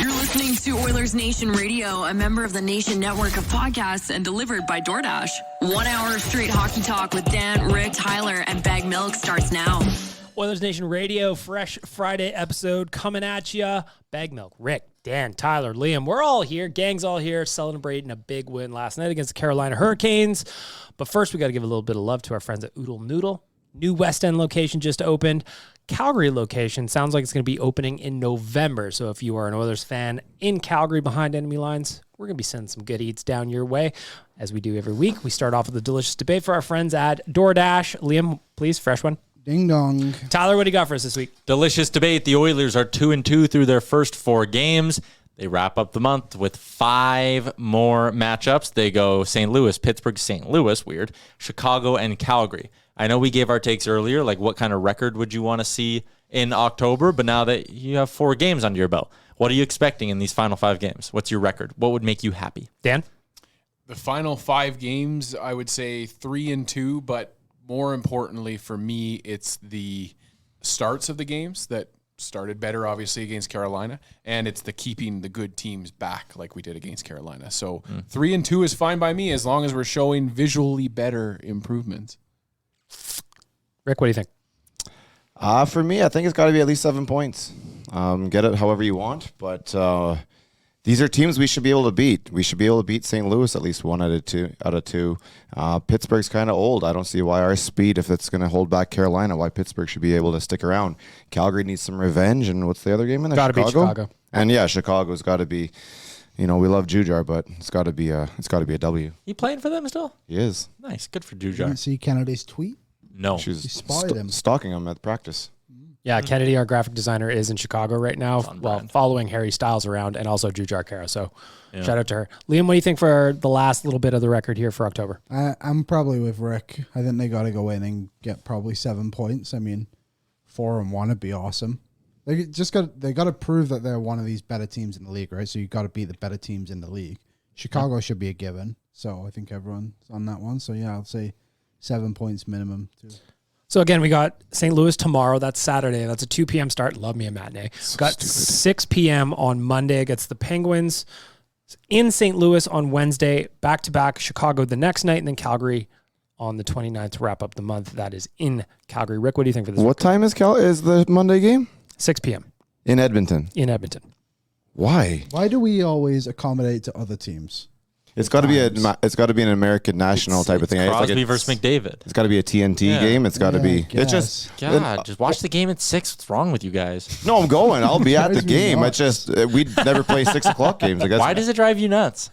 You're listening to Oilers Nation Radio, a member of the Nation network of podcasts and delivered by DoorDash. 1 hour of straight hockey talk with Dan, Rick, Tyler, and Bag Milk starts now. Oilers Nation Radio, fresh Friday episode coming at you. Bag Milk, Rick, Dan, Tyler, Liam, we're all here. Gang's all here celebrating a big win last night against the Carolina Hurricanes. But first, we got to give a little bit of love to our friends at Oodle Noodle. New West End location just opened. Calgary location sounds like it's going to be opening in November. So if you are an Oilers fan in Calgary behind enemy lines, we're going to be sending some good eats down your way. As we do every week, we start off with a delicious debate for our friends at DoorDash. Liam, please, fresh one. Ding dong. Tyler, what do you got for us this week? Delicious debate. The Oilers are 2-2 through their first 4 games. They wrap up the month with 5 more matchups. They go St. Louis, Pittsburgh, St. Louis, weird, Chicago, and Calgary. I know we gave our takes earlier, like what kind of record would you want to see in October, but now that you have 4 games under your belt, what are you expecting in these final 5 games? What's your record? What would make you happy? Dan? The final 5 games, I would say 3-2, but more importantly for me, it's the starts of the games that started better, obviously, against Carolina, and it's the keeping the good teams back like we did against Carolina. So 3-2 is fine by me as long as we're showing visually better improvements. Rick, what do you think? For me, I think it's got to be at least 7 points. Get it however you want, but these are teams we should be able to beat. We should be able to beat St. Louis at least 1 out of 2. Pittsburgh's kind of old. I don't see why our speed, if it's going to hold back Carolina, why Pittsburgh should be able to stick around. Calgary needs some revenge, and what's the other game in there? Got to beat Chicago. And yeah, Chicago's got to be. You know, we love Jujar, but it's got to be a W. You playing for them still? He is. Nice, good for Didn't Jujar. see Kennedy's tweet? No, She was spotted him. stalking him at practice. Yeah, Kennedy, our graphic designer, is in Chicago right now, brand. following Harry Styles around and also Jujar Kara. So shout out to her. Liam, what do you think for the last little bit of the record here for October? I'm probably with Rick. I think they got to go in and get probably 7 points. I mean, 4-1 would be awesome. They got to prove that they're one of these better teams in the league, right? So you got to beat the better teams in the league. Chicago should be a given. So I think everyone's on that one. So yeah, I'll say 7 points minimum too. So again, we got St. Louis tomorrow. That's Saturday. That's a 2 p.m. start. Love me a matinee. Got 6 p.m. on Monday against the Penguins. In St. Louis on Wednesday. Back-to-back Chicago the next night, and then Calgary on the 29th to wrap up the month. That is in Calgary. Rick, what do you think for this? What time is the Monday game? 6 p.m. In Edmonton. in Edmonton. Why? Why do we always accommodate to other teams? It's got to be an American national type of thing. Crosby versus McDavid. It's got to be a TNT game. It's got to be. I It's just. God, just watch the game at 6. What's wrong with you guys? No, I'm going. I'll be at the Drives me game. nuts. It's just we never play 6 o'clock games. I guess. Why does it drive you nuts?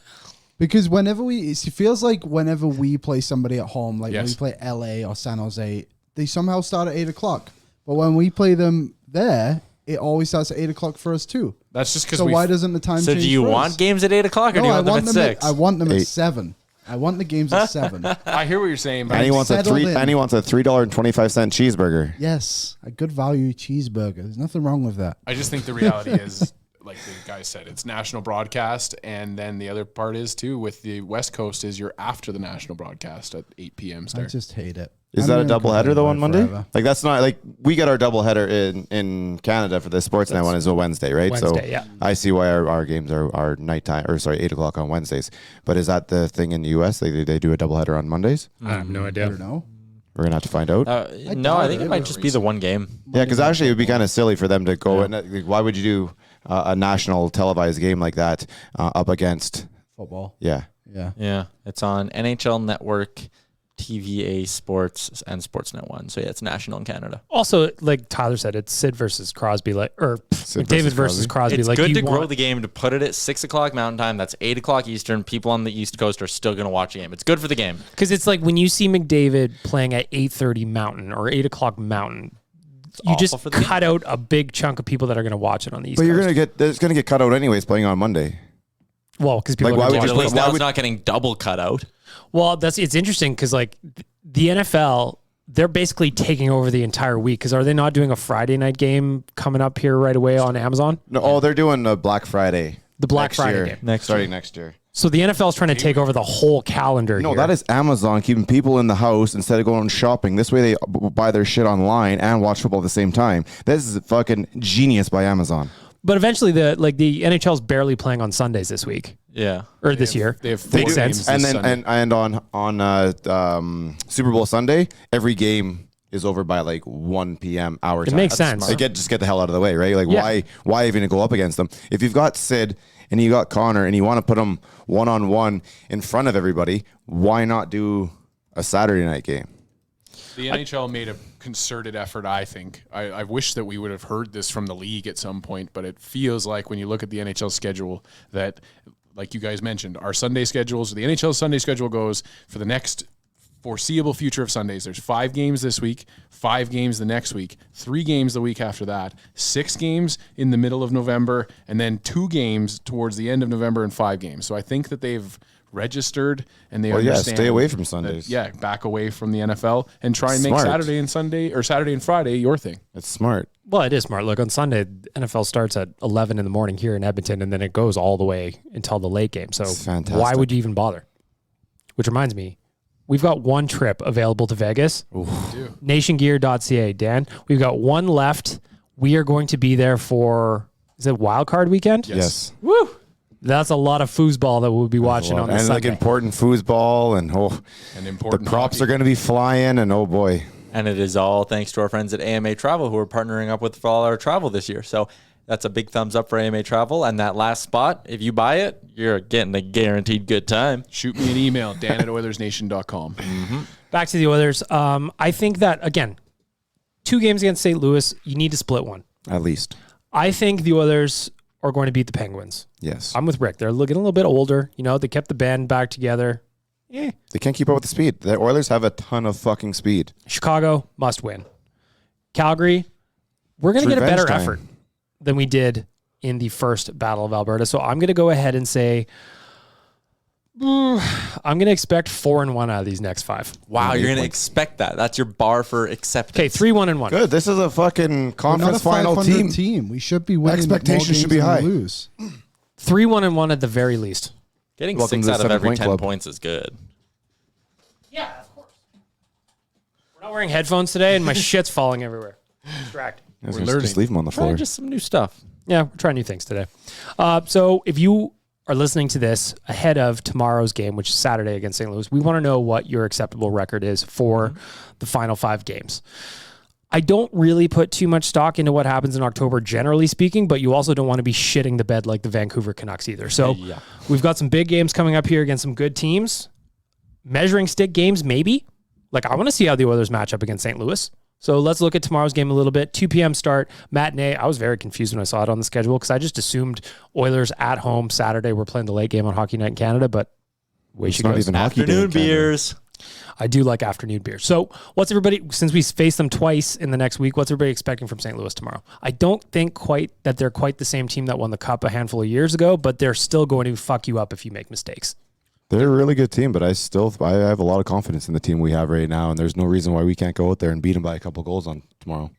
Because it feels like whenever we play somebody at home, like when we Yes. play LA or San Jose, they somehow start at 8 o'clock. But when we play them there, it always starts at 8 o'clock for us too. That's just because So why doesn't the time So change do you for want us? games at 8 o'clock or do you want them at 6? I want them at 8. 7. I want the games at 7. I hear what you're saying, but And he wants a Settled in. $3.25 cheeseburger. Yes, a good value cheeseburger. There's nothing wrong with that. I just think the reality is, like the guy said, it's national broadcast, and then the other part is too with the West Coast is you're after the national broadcast at 8 p.m. I start. just hate it. Is I'm that a gonna doubleheader though complain on about it Monday? forever. Like that's not like we get our doubleheader in Canada for the Sportsnet one is a Wednesday, right? Wednesday, so yeah. I see why our games are nighttime 8 o'clock on Wednesdays. But is that the thing in the US? They do a doubleheader on Mondays? I have no I idea. don't know. We're gonna have to find out. No, I think it might just be the one game. Yeah, because actually it would be kind of silly for them to go. And why would you do a national televised game like that up against? Football. Yeah. Yeah. Yeah, it's on NHL Network, TVA Sports, and Sportsnet 1. So yeah, it's national in Canada. Also, like Tyler said, it's Sid versus Crosby, McDavid versus Crosby. It's like good you to grow want- the game to put it at 6 o'clock Mountain Time. That's 8 o'clock Eastern. People on the East Coast are still going to watch the game. It's good for the game. Because it's like when you see McDavid playing at 8:30 Mountain or 8 o'clock Mountain, you just awful for the cut out a big chunk of people that are going to watch it on the East But Coast. it's gonna get cut out anyways playing on Monday. Well, because people Like, are why gonna would watch you At least why now would- it's not getting double cut out. Well, it's interesting because like the NFL, they're basically taking over the entire week. Because are they not doing a Friday night game coming up here right away on Amazon? No, they're doing a Black Friday. The Black next Friday year, game. starting next year. So the NFL is trying to take over the whole calendar. No, here. that is Amazon keeping people in the house instead of going shopping. This way they buy their shit online and watch football at the same time. This is fucking genius by Amazon. But eventually, the NHL is barely playing on Sundays this week. Yeah. Or this year. They have 4 Makes games sense. this And Sunday. on Super Bowl Sunday, every game is over by like 1 p.m. our time. makes sense. Like just get the hell out of the way, right? Like Yeah. why even go up against them? If you've got Sid and you got Connor and you want to put them one-on-one in front of everybody, why not do a Saturday night game? The NHL made a concerted effort, I think. I wish that we would have heard this from the league at some point, but it feels like when you look at the NHL schedule that, like you guys mentioned, our Sunday schedules, the NHL Sunday schedule goes for the next foreseeable future of Sundays. There's 5 games this week, 5 games the next week, 3 games the week after that, 6 games in the middle of November, and then 2 games towards the end of November and 5 games. So I think that they've registered and they understand. Stay away from Sundays. Back away from the NFL and try and make Smart. Saturday and Friday your thing. It's smart. Well, it is smart. Look, on Sunday, NFL starts at 11 in the morning here in Edmonton, and then it goes all the way until the late game. So It's fantastic. why would you even bother? Which reminds me, we've got one trip available to Vegas. Nationgear.ca, Dan. We've got one left. We are going to be there for, is it Wild Card Weekend? Yes. Woo! That's a lot of foosball that we'll be watching on the and like Sunday. important foosball and And the important props hockey. are going to be flying and oh boy. And it is all thanks to our friends at AMA Travel who are partnering up with for all our travel this year. So that's a big thumbs up for AMA Travel. And that last spot, if you buy it, you're getting a guaranteed good time. Shoot me an email, dan@oilersnation.com. Back to the Oilers. I think that, again, 2 games against St. Louis, you need to split one. At least. I think the Oilers are going to beat the Penguins. Yes. I'm with Rick. They're looking a little bit older. You know, they kept the band back together. They can't keep up with the speed. The Oilers have a ton of fucking speed. Chicago must win. Calgary, we're going to It's get a better revenge time. effort than we did in the first Battle of Alberta. So I'm going to go ahead and say I'm going to expect 4-1 out of these next 5. Wow, you're going to points. expect that. That's your bar for acceptance. Okay, 3-1-1. Good. This is a fucking We're not a conference final 500 team. We should be winning. Expectations more should games be than high. we Lose. 3-1-1 at the very least. Getting Welcome 6 to the out of every 7-point 10 club. points is good. Yeah, of course. We're not wearing headphones today, and my shit's falling everywhere. Distracted. We're learning. Just leave them on the Try floor. just some new stuff. Yeah, we're trying new things today. So if you are listening to this ahead of tomorrow's game, which is Saturday against St. Louis, we want to know what your acceptable record is for the final 5 games. I don't really put too much stock into what happens in October, generally speaking, but you also don't want to be shitting the bed like the Vancouver Canucks either. So we've got some big games coming up here against some good teams. Measuring stick games, maybe. Like, I want to see how the Oilers match up against St. Louis. So let's look at tomorrow's game a little bit. 2 p.m. start, matinee. I was very confused when I saw it on the schedule because I just assumed Oilers at home Saturday. We're playing the late game on Hockey Night in Canada, but way It's she not goes. even hockey day in Afternoon Canada. beers. I do like afternoon beer. So what's everybody, since we face them twice in the next week, what's everybody expecting from St. Louis tomorrow? I don't think quite that they're quite the same team that won the Cup a handful of years ago, but they're still going to fuck you up if you make mistakes. They're a really good team, but I have a lot of confidence in the team we have right now, and there's no reason why we can't go out there and beat them by a couple goals on tomorrow.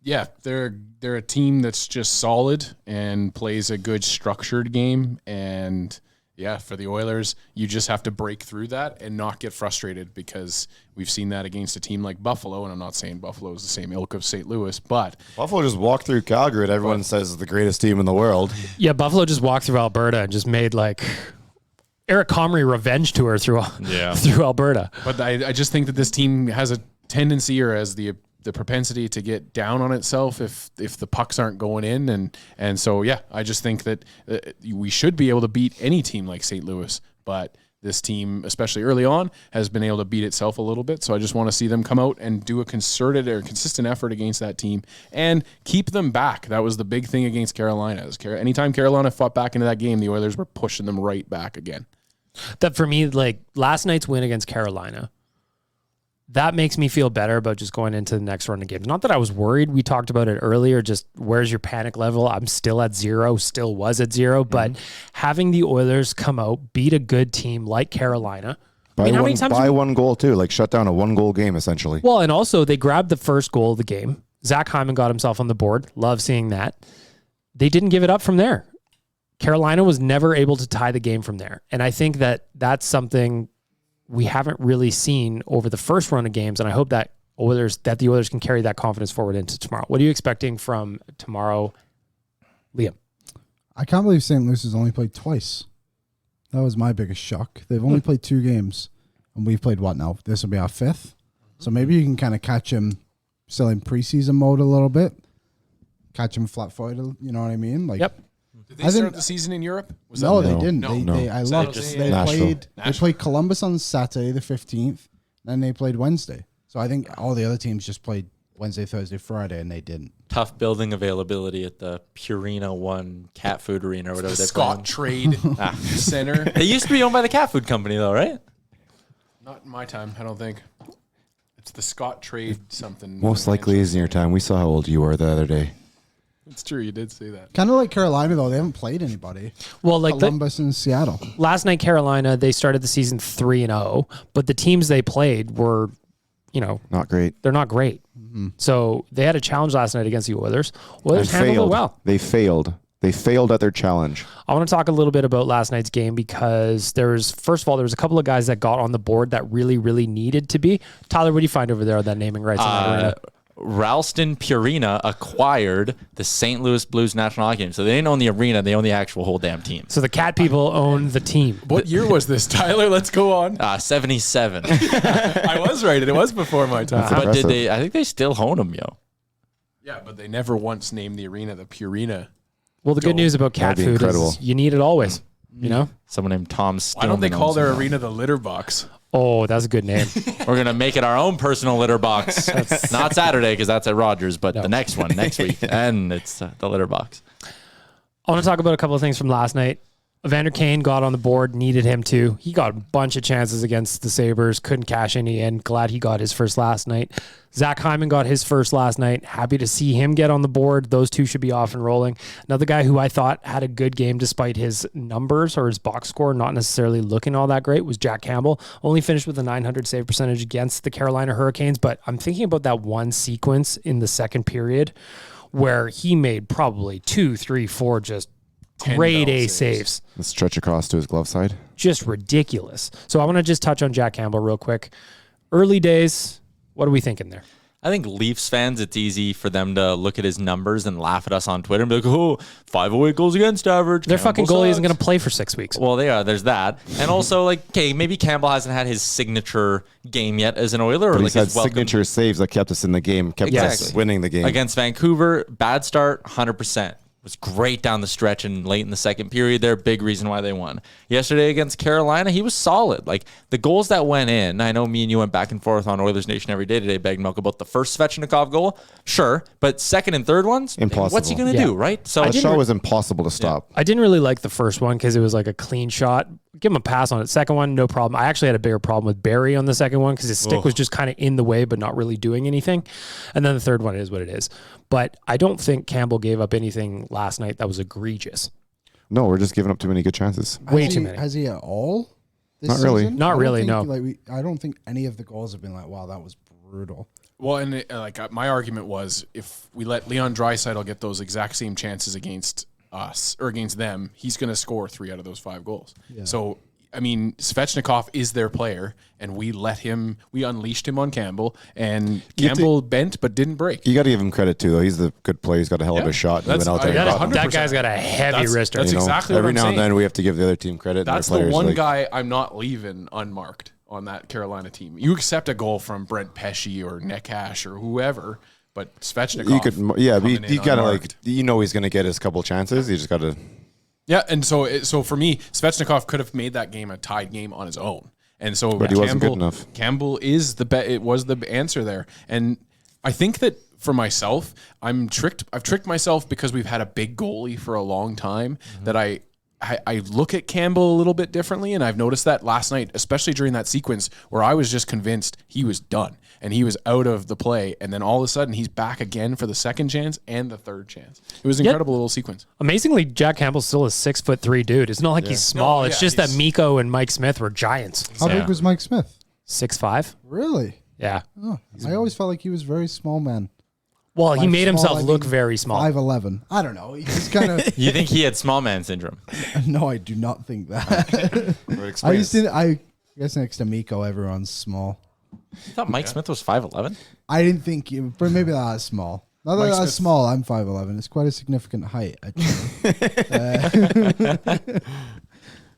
Yeah, they're a team that's just solid and plays a good structured game. And yeah, for the Oilers, you just have to break through that and not get frustrated because we've seen that against a team like Buffalo. And I'm not saying Buffalo is the same ilk of St. Louis, but Buffalo just walked through Calgary, and everyone says is the greatest team in the world. Yeah, Buffalo just walked through Alberta and just made like Eric Comrie revenge tour through Alberta. But I just think that this team has a tendency or has the propensity to get down on itself if the pucks aren't going in. And so, yeah, I just think that we should be able to beat any team like St. Louis. But this team, especially early on, has been able to beat itself a little bit. So I just want to see them come out and do a concerted or consistent effort against that team and keep them back. That was the big thing against Carolina. Anytime Carolina fought back into that game, the Oilers were pushing them right back again. That for me, like last night's win against Carolina, that makes me feel better about just going into the next run of games. Not that I was worried. We talked about it earlier. Just where's your panic level? I'm still at 0, still was at 0. But having the Oilers come out, beat a good team like Carolina. By how many times one goal, too. Like, shut down a 1-goal game, essentially. Well, and also they grabbed the first goal of the game. Zach Hyman got himself on the board. Love seeing that. They didn't give it up from there. Carolina was never able to tie the game from there. And I think that that's something we haven't really seen over the first run of games. And I hope that the Oilers can carry that confidence forward into tomorrow. What are you expecting from tomorrow Liam. I can't believe St. Louis has only played twice. That was my biggest shock. They've only played 2 games, and we've played what now? This will be our 5th. So maybe you can kind of catch him still in preseason mode a little bit. Catch him flat-footed, you know what I mean? Like, Yep. Did they start the season in Europe? No, they No. didn't. No. I looked. They Nashville. played Columbus on Saturday the 15th, then they played Wednesday. So I think all the other teams just played Wednesday, Thursday, Friday, and they didn't. Tough building availability at the Purina One cat food arena or whatever The they're Scott Trade Center. It used to be owned by the cat food company, though, right? Not in my time, I don't think. It's the Scott Trade something. Most likely is in your time. We saw how old you were the other day. It's true, you did say that. Kind of like Carolina, though. They haven't played anybody. Well, like Columbus and Seattle. last night, Carolina, they started the season 3-0, but the teams they played were, Not great. they're not great. So they had a challenge last night against the Oilers. Oilers And handled failed. it well. They failed. They failed at their challenge. I want to talk a little bit about last night's game because first of all, there was a couple of guys that got on the board that really, really needed to be. Tyler, what do you find over there on that naming rights? In that arena? Ralston Purina acquired the St. Louis Blues national hockey team. So they didn't own the arena, they own the actual whole damn team. So the cat people own the team. What year was this, Tyler? Let's go on. 77. I was right. It was before my time. But impressive. I think they still own them, yo. Yeah, but they never once named the arena the Purina. Well, the good news about cat That'd be food incredible. is you need it always. Someone named Tom Stillman. Why don't they call owns their them now. arena the litter box? Oh, that's a good name. We're going to make it our own personal litter box. Not Saturday because that's at Rogers, but the next one, next week. And it's the litter box. I want to talk about a couple of things from last night. Evander Kane got on the board, needed him to. He got a bunch of chances against the Sabres, couldn't cash any in. Glad he got his first last night. Zach Hyman got his first last night. Happy to see him get on the board. Those two should be off and rolling. Another guy who I thought had a good game despite his numbers or his box score not necessarily looking all that great was Jack Campbell. Only finished with a .900 save percentage against the Carolina Hurricanes, but I'm thinking about that one sequence in the second period where he made probably 2, 3, 4 just grade A saves. Let's stretch across to his glove side. Just ridiculous. So I want to just touch on Jack Campbell real quick. Early days, what are we thinking there? I think Leafs fans, it's easy for them to look at his numbers and laugh at us on Twitter and be like, oh, 508 goals against average. Their fucking goalie isn't sucks." going to play for 6 weeks. Well, they are. There's that. And also, okay, maybe Campbell hasn't had his signature game yet as an Oiler. But Or he's had signature saves that kept us in the game, kept us winning the game. Against Vancouver, bad start, 100%. Was great down the stretch and late in the second period there. Big reason why they won. Yesterday against Carolina, he was solid. Like the goals that went in, I know me and you went back and forth on Oilers Nation every day today, Bag Milk, about the first Svechnikov goal. Sure. But second and third ones, Impossible. what's he going to do, right? So That shot was impossible to stop. I didn't really like the first one because it was like a clean shot. Give him a pass on it. Second one, no problem. I actually had a bigger problem with Barry on the second one because his stick was just kind of in the way but not really doing anything. And then the third one is what it is. But I don't think Campbell gave up anything last night that was egregious. No, we're just giving up too many good chances. Way too many. Has he at all? This Not really. season? Not I don't really, think, no. I don't think any of the goals have been like, wow, that was brutal. Well, and my argument was if we let Leon Draisaitl get those exact same chances against us or against them, he's going to score 3 out of those 5 goals. So, I mean, Svechnikov is their player, and we unleashed him on Campbell, and Campbell bent but didn't break. You got to give him credit too, though. He's the good player. He's got a hell of a shot. He went out there. and got them. That guy's got a heavy wrister. That's You know, exactly what every I'm now saying. and then we have to give the other team credit. and That's their the players, one like, guy I'm not leaving unmarked on that Carolina team. You accept a goal from Brent Pesce or Nick Hash or whoever, but Svechnikov. You could, yeah, but coming you in gotta unmarked. he's going to get his couple chances. You just got to. Yeah, and so for me, Svechnikov could have made that game a tied game on his own. And so But he wasn't good enough. Campbell is it was the answer there. And I think that for myself, I've tricked myself because we've had a big goalie for a long time that I look at Campbell a little bit differently, and I've noticed that last night, especially during that sequence where I was just convinced he was done and he was out of the play, and then all of a sudden he's back again for the second chance and the third chance. It was an incredible little sequence. Amazingly, Jack Campbell's still a 6'3" dude. It's not like he's small. No, it's yeah, just that he's- Mikko and Mike Smith were giants. How big was Mike Smith? 6'5". Really? Yeah. Oh, I always felt like he was very small man. Well, he By made small, himself I look mean very small. 5'11". I don't know. He's kind of. you think he had small man syndrome? No, I do not think that. I guess next to Mikko, everyone's small. I thought Mike Smith was 5'11". I didn't think, but maybe that's small. Not that Mike that's Smith. small. I'm 5'11". It's quite a significant height, actually.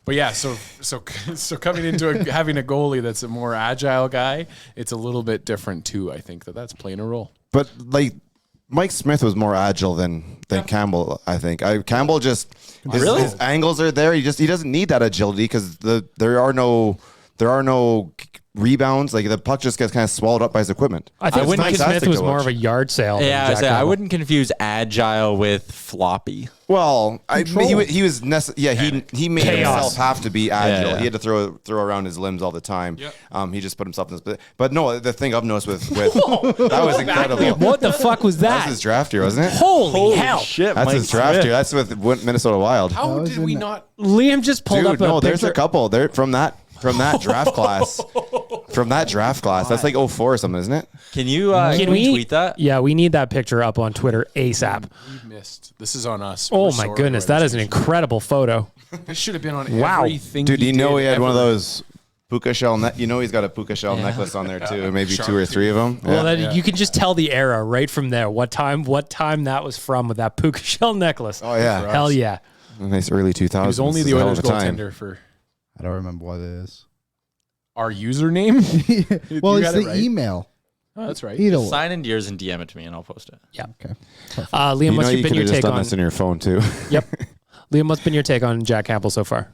But yeah, so coming into having a goalie that's a more agile guy, it's a little bit different too. I think that's playing a role. But like Mike Smith was more agile than Campbell. I think Campbell just his angles are there. He doesn't need that agility because there are no rebounds. Like the puck just gets kind of swallowed up by his equipment. I think It's Mike Smith fantastic was to more watch. of a yard sale. than Yeah, Jack I Campbell. wouldn't confuse agile with floppy. Well, he made Chaos. himself have to be agile. Yeah. He had to throw around his limbs all the time. Yep. He just put himself in this. But no, the thing I've noticed with that was incredible. What the fuck was That was that? his draft year, wasn't it? Holy hell! shit, That's his draft year. That's with Minnesota Wild. How was did in we the- not? Liam just pulled Dude, up a no, there's picture. a couple. They're from that draft class. From that draft class. That's like 04 or something, isn't it? Can you Can we tweet that? Yeah, we need that picture up on Twitter ASAP. We missed. This is on us. Oh We're my sorry, goodness, that is an incredible photo. This should have been on Wow. everything. Dude, you know did he had one of ever. those puka shell. He's got a puka shell necklace on there too, maybe Shark 2 or 3 of them. Well, Yeah. that, you can just tell the era right from there. What time that was from with that puka shell necklace. Oh yeah, Hell yeah. nice early 2000s. He was only the This is a hell Oilers of a time. goaltender for I don't remember what it is. our username. Well, You it's got it the right. email. Oh, that's right. Either way. Sign into yours and DM it to me, and I'll post it. Yeah. Okay. Liam, You what's know you been could your have just take done on? this in your phone too. Yep. Liam, what's been your take on Jack Campbell so far?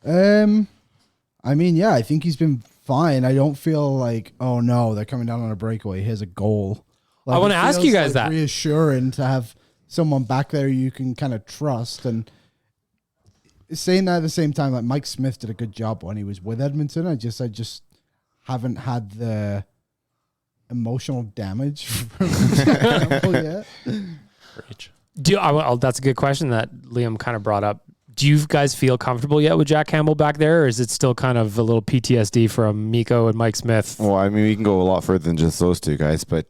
I mean, yeah, I think he's been fine. I don't feel like, oh no, they're coming down on a breakaway. Here's a goal. Like, I wanna it ask feels, you guys that. reassuring to have someone back there you can kind of trust. And saying that at the same time, like Mike Smith did a good job when he was with Edmonton. I just haven't had the emotional damage from Campbell yet. Rage. That's a good question that Liam kind of brought up. Do you guys feel comfortable yet with Jack Campbell back there, or is it still kind of a little PTSD from Miko and Mike Smith? Well, I mean, we can go a lot further than just those two guys, but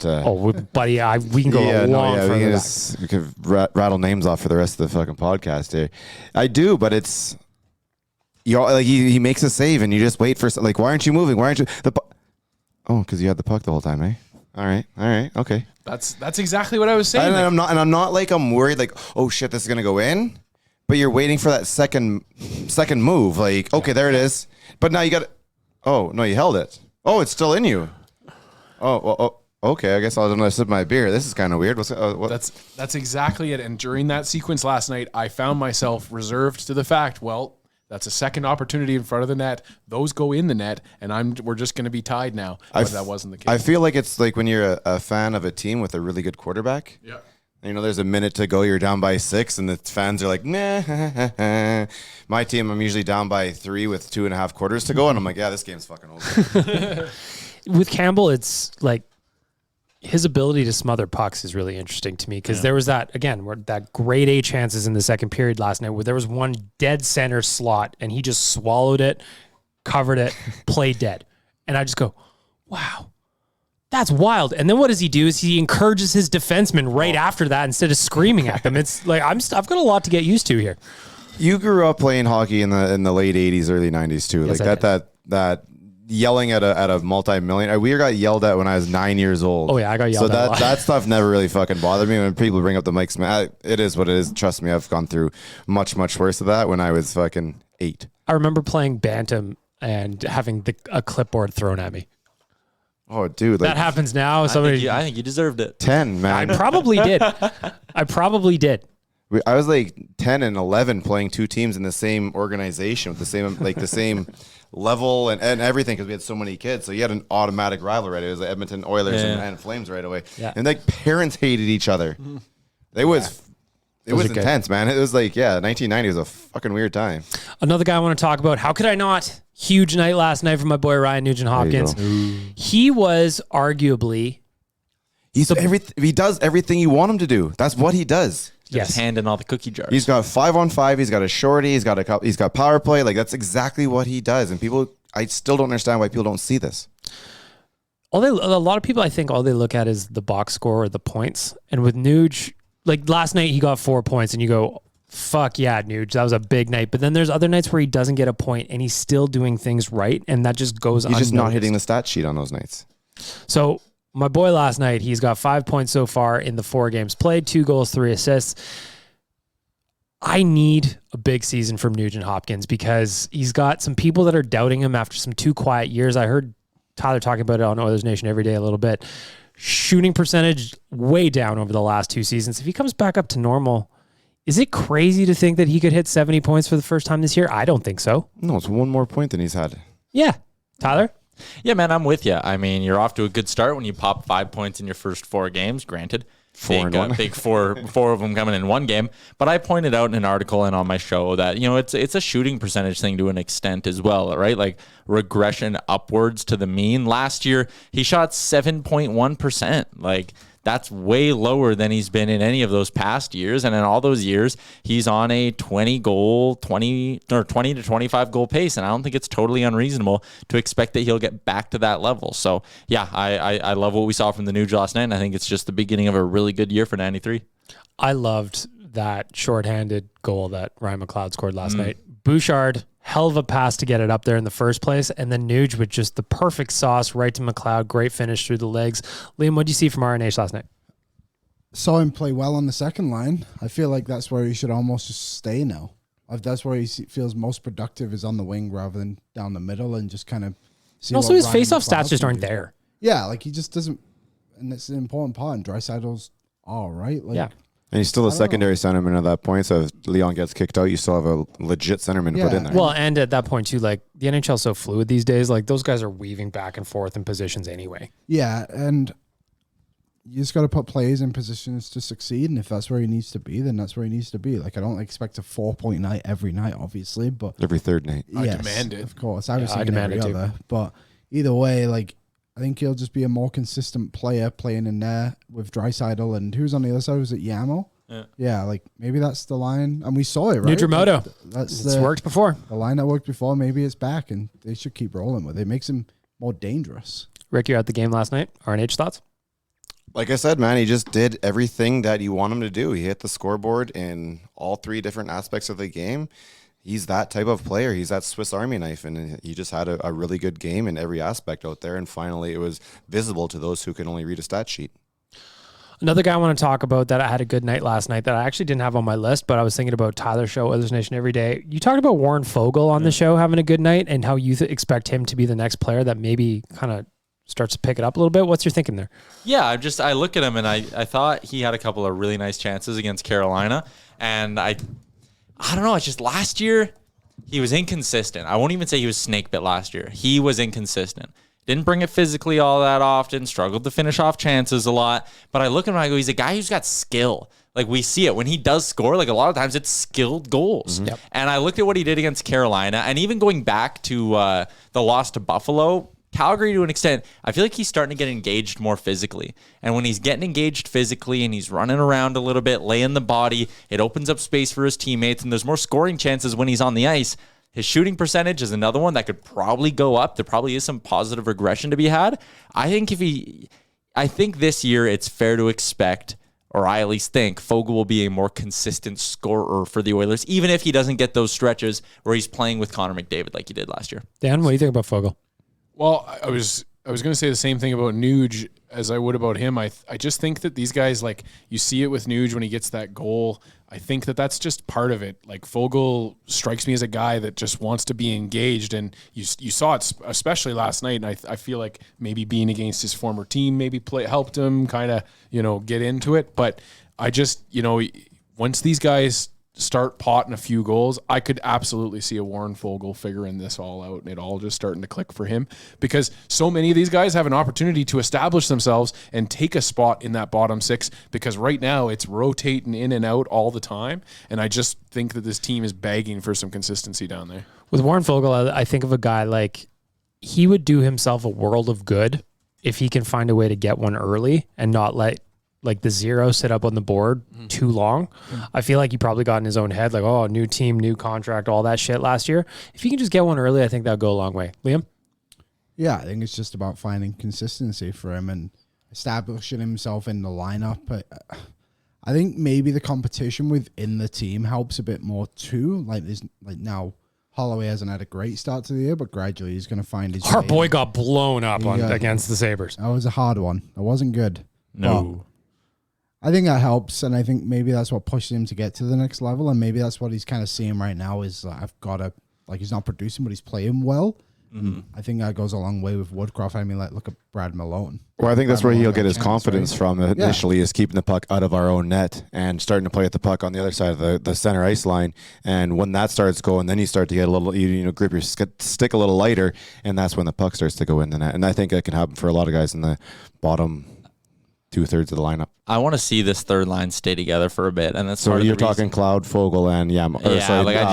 Buddy, we can go a long further back. we could rattle names off for the rest of the fucking podcast here. I do, but it's like he makes a save and you just wait for like, why aren't you moving? Why aren't you because you had the puck the whole time, eh? All right, okay. That's exactly what I was saying. And Like, I'm not like I'm worried like, oh shit, this is gonna go in. But you're waiting for that second move. Like, okay, there it is. But now you got it. Oh, no, you held it. Oh, it's still in you. Oh, okay. I guess I'll have to sip my beer. This is kind of weird. What? That's exactly it. And during that sequence last night, I found myself reserved to the fact, well, that's a second opportunity in front of the net. Those go in the net, and we're just going to be tied now. But that wasn't the case. I feel like it's like when you're a fan of a team with a really good quarterback. Yeah. You know, there's a minute to go. You're down by 6, and the fans are like, nah. My team, I'm usually down by 3 with 2.5 quarters to go, and I'm like, yeah, this game's fucking over. With Campbell, it's like his ability to smother pucks is really interesting to me because there was that grade A chances in the second period last night where there was one dead center slot and he just swallowed it, covered it, played dead. And I just go, wow. That's wild. And then what does he do is he encourages his defenseman right after that instead of screaming at them. It's like I've got a lot to get used to here. You grew up playing hockey in the late 80s, early 90s too. Yes, Like that yelling at a multi-million. We got yelled at when I was 9 years old. Oh yeah, I got yelled at a lot. that stuff never really fucking bothered me when people bring up the Mike Smith. It is what it is. Trust me, I've gone through much worse of that when I was fucking 8. I remember playing Bantam and having a clipboard thrown at me. Oh, dude, like That happens now. I think you deserved it. 10, man. I probably did. I was like 10 and 11 playing 2 teams in the same organization with the same level and everything because we had so many kids. So you had an automatic rivalry. It was the Edmonton Oilers and Flames right away. Yeah. And like parents hated each other. It was Those are good. intense, man. It was like, 1990 was a fucking weird time. Another guy I want to talk about. How could I not? Huge night last night for my boy Ryan Nugent-Hopkins. He was arguably He does everything you want him to do. That's what he does. His hand in all the cookie jars. He's got 5-on-5. He's got a shorty. He's got power play. Like that's exactly what he does. And I still don't understand why people don't see this. a lot of people, I think, all they look at is the box score or the points. And with Nuge, like last night, he got 4 points, and you go, fuck yeah, Nuge, that was a big night. But then there's other nights where he doesn't get a point, and he's still doing things right, and that just goes He's just not unnoticed. hitting the stat sheet on those nights. So My boy last night, he's got 5 points so far in the 4 games played, 2 goals, 3 assists. I need a big season from Nugent-Hopkins because he's got some people that are doubting him after some 2 quiet years. I heard Tyler talking about it on Oilers Nation every day a little bit. Shooting percentage way down over the last 2 seasons. If he comes back up to normal, is it crazy to think that he could hit 70 points for the first time this year? I don't think so. No, it's 1 more point than he's had. Yeah. Tyler? Yeah, man, I'm with you. I mean, you're off to a good start when you pop 5 points in your first 4 games. Granted, 4 and 1. Big four of them coming in 1 game. But I pointed out in an article and on my show that it's a shooting percentage thing to an extent as well, right? Like regression upwards to the mean. Last year he shot 7.1%. Like that's way lower than he's been in any of those past years. And in all those years, he's on a 20 to 25 goal pace. And I don't think it's totally unreasonable to expect that he'll get back to that level. So, yeah, I love what we saw from the Nuge last night. And I think it's just the beginning of a really good year for 93. I loved that shorthanded goal that Ryan McLeod scored last night. Bouchard, hell of a pass to get it up there in the first place. And then Nuge with just the perfect sauce right to McLeod. Great finish through the legs. Liam, what did you see from RNH last night? Saw him play well on the second line. I feel like that's where he should almost just stay now. That's where he feels most productive is on the wing rather than down the middle and just kind of see. Also, his face-off stats just aren't there. Yeah, like he just doesn't, and it's an important part. And Draisaitl's all right. Like, yeah. And he's still a secondary centerman at that point. So if Leon gets kicked out, you still have a legit centerman to put in there. Well, and at that point too, like the NHL's so fluid these days, like those guys are weaving back and forth in positions anyway. Yeah, and you just got to put players in positions to succeed. And if that's where he needs to be, then that's where he needs to be. Like I don't expect a 4-point night every night, obviously, but every third night. Yes, I demand it. of course. I was I thinking demand every it too. other, but either way, like. I think he'll just be a more consistent player playing in there with Draisaitl and who's on the other side? Was it Yamo? Yeah, like maybe that's the line. And we saw it, right? Nudramoto. It's worked before. The line that worked before, maybe it's back and they should keep rolling with it. It makes him more dangerous. Rick, you're at the game last night. RNH thoughts? Like I said, man, he just did everything that you want him to do. He hit the scoreboard in all 3 different aspects of the game. He's that type of player. He's that Swiss Army knife, and he just had a really good game in every aspect out there. And finally, it was visible to those who can only read a stat sheet. Another guy I want to talk about that I had a good night last night that I actually didn't have on my list, but I was thinking about Tyler's show, Oilers Nation Every Day. You talked about Warren Fogle on the show having a good night and how you expect him to be the next player that maybe kind of starts to pick it up a little bit. What's your thinking there? Yeah, I look at him and I thought he had a couple of really nice chances against Carolina. And I don't know, it's just last year he was inconsistent. I won't even say he was snake bit last year. He was inconsistent. Didn't bring it physically all that often, struggled to finish off chances a lot. But I look at him and I go, he's a guy who's got skill. Like we see it when he does score, like a lot of times it's skilled goals. Yep. And I looked at what he did against Carolina and even going back to the loss to Buffalo, Calgary to an extent, I feel like he's starting to get engaged more physically. And when he's getting engaged physically and he's running around a little bit, laying the body, it opens up space for his teammates and there's more scoring chances when he's on the ice. His shooting percentage is another one that could probably go up. There probably is some positive regression to be had. I think this year it's fair to expect, or I at least think, Fogle will be a more consistent scorer for the Oilers, even if he doesn't get those stretches where he's playing with Connor McDavid like he did last year. Dan, what do you think about Fogle? Well, I was going to say the same thing about Nuge as I would about him. I just think that these guys, like you see it with Nuge when he gets that goal. I think that that's just part of it. Like Fogle strikes me as a guy that just wants to be engaged, and you saw it especially last night. And I feel like maybe being against his former team maybe helped him kind of get into it. But I just once these guys start potting a few goals, I could absolutely see a Warren Fogle figuring this all out and it all just starting to click for him, because so many of these guys have an opportunity to establish themselves and take a spot in that bottom 6, because right now it's rotating in and out all the time. And I just think that this team is begging for some consistency down there. With Warren Fogle, I think of a guy like he would do himself a world of good if he can find a way to get one early and not let like the 0 sit up on the board too long. I feel like he probably got in his own head, like, oh, new team, new contract, all that shit last year. If he can just get one early, I think that'll go a long way. Liam? Yeah, I think it's just about finding consistency for him and establishing himself in the lineup. But I think maybe the competition within the team helps a bit more too. Like there's like now Holloway hasn't had a great start to the year, but gradually he's going to find his Our way. boy got blown up against the Sabres. That was a hard one. It wasn't good. No. But I think that helps, and I think maybe that's what pushes him to get to the next level, and maybe that's what he's kind of seeing right now is I've got to, like, he's not producing, but he's playing well. Mm-hmm. I think that goes a long way with Woodcroft. I mean, like, look at Brad Malone. Well, I think that's Brad where he'll Malone get got his chance, confidence right? from initially is keeping the puck out of our own net and starting to play at the puck on the other side of the center ice line. And when that starts going, then you start to get a little, grip your stick a little lighter, and that's when the puck starts to go in the net. And I think that can happen for a lot of guys in the bottom 2/3 of the lineup. I want to see this third line stay together for a bit, and that's So part of you're the reason. talking Cloud, Fogel, and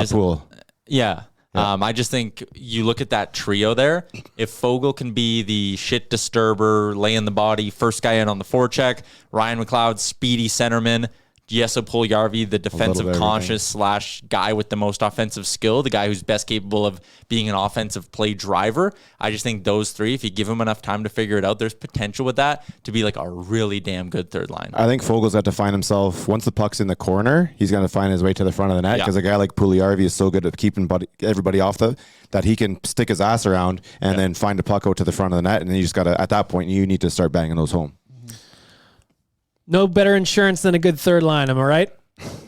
Poole. Yeah. I just think you look at that trio there. If Fogel can be the shit disturber, lay in the body, first guy in on the forecheck, Ryan McLeod, speedy centerman, Jesse Puljujarvi, the defensive conscious / guy with the most offensive skill, the guy who's best capable of being an offensive play driver. I just think those three, if you give him enough time to figure it out, there's potential with that to be like a really damn good third line. I think Fogel's got to find himself, once the puck's in the corner, he's going to find his way to the front of the net because a guy like Puljujarvi is so good at keeping everybody off that he can stick his ass around and then find a puck out to the front of the net. And then you just got to, at that point, you need to start banging those home. No better insurance than a good third line, am I right?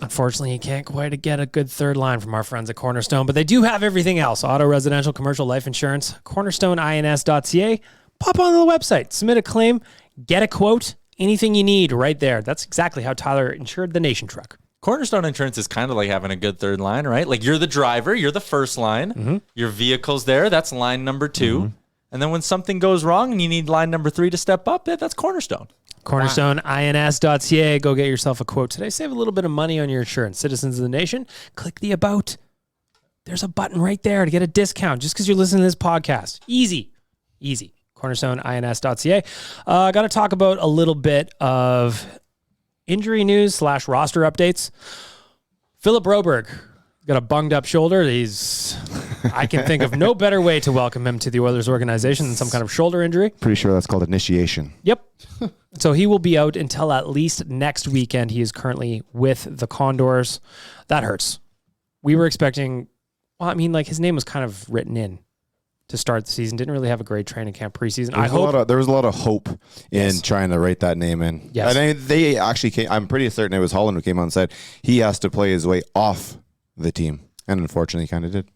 Unfortunately, you can't quite get a good third line from our friends at Cornerstone, but they do have everything else. Auto, residential, commercial, life insurance. CornerstoneINS.ca. Pop onto the website, submit a claim, get a quote, anything you need right there. That's exactly how Tyler insured the Nation truck. Cornerstone Insurance is kind of like having a good third line, right? Like you're the driver, you're the first line, your vehicle's there, that's line number 2. And then when something goes wrong and you need line number 3 to step up, that's Cornerstone. CornerstoneINS.ca. Go get yourself a quote today. Save a little bit of money on your insurance. Citizens of the nation, click the About. There's a button right there to get a discount just because you're listening to this podcast. Easy. CornerstoneINS.ca. Got to talk about a little bit of injury news / roster updates. Philip Broberg got a bunged up shoulder. I can think of no better way to welcome him to the Oilers organization than some kind of shoulder injury. Pretty sure that's called initiation. Yep. So he will be out until at least next weekend. He is currently with the Condors. That hurts. We were expecting, his name was kind of written in to start the season. Didn't really have a great training camp preseason. There was a lot of hope in trying to write that name in. Yes. And they actually came, I'm pretty certain it was Holland who came on and said he has to play his way off the team. And unfortunately, he kind of did.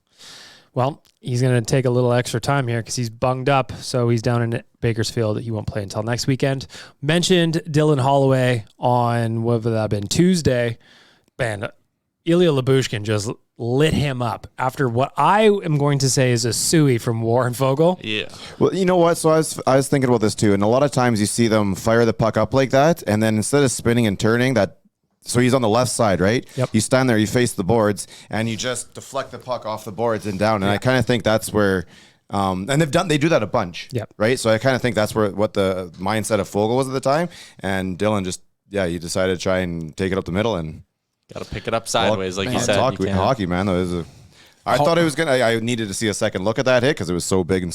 Well, he's going to take a little extra time here because he's bunged up. So he's down in Bakersfield. He won't play until next weekend. Mentioned Dylan Holloway on, what would that have been, Tuesday. Man, Ilya Lyubushkin just lit him up after what I am going to say is a suey from Warren Fogle. Yeah. Well, you know what? So I was thinking about this too. And a lot of times you see them fire the puck up like that. And then instead of spinning and turning, so he's on the left side, right? Yep. You stand there, you face the boards, and you just deflect the puck off the boards and down. And I kind of think that's where, and they do that a bunch, right? So I kind of think that's what the mindset of Fogle was at the time. And Dylan you decided to try and take it up the middle and got to pick it up sideways, like you said. Hockey, man. I thought it was I needed to see a second look at that hit because it was so big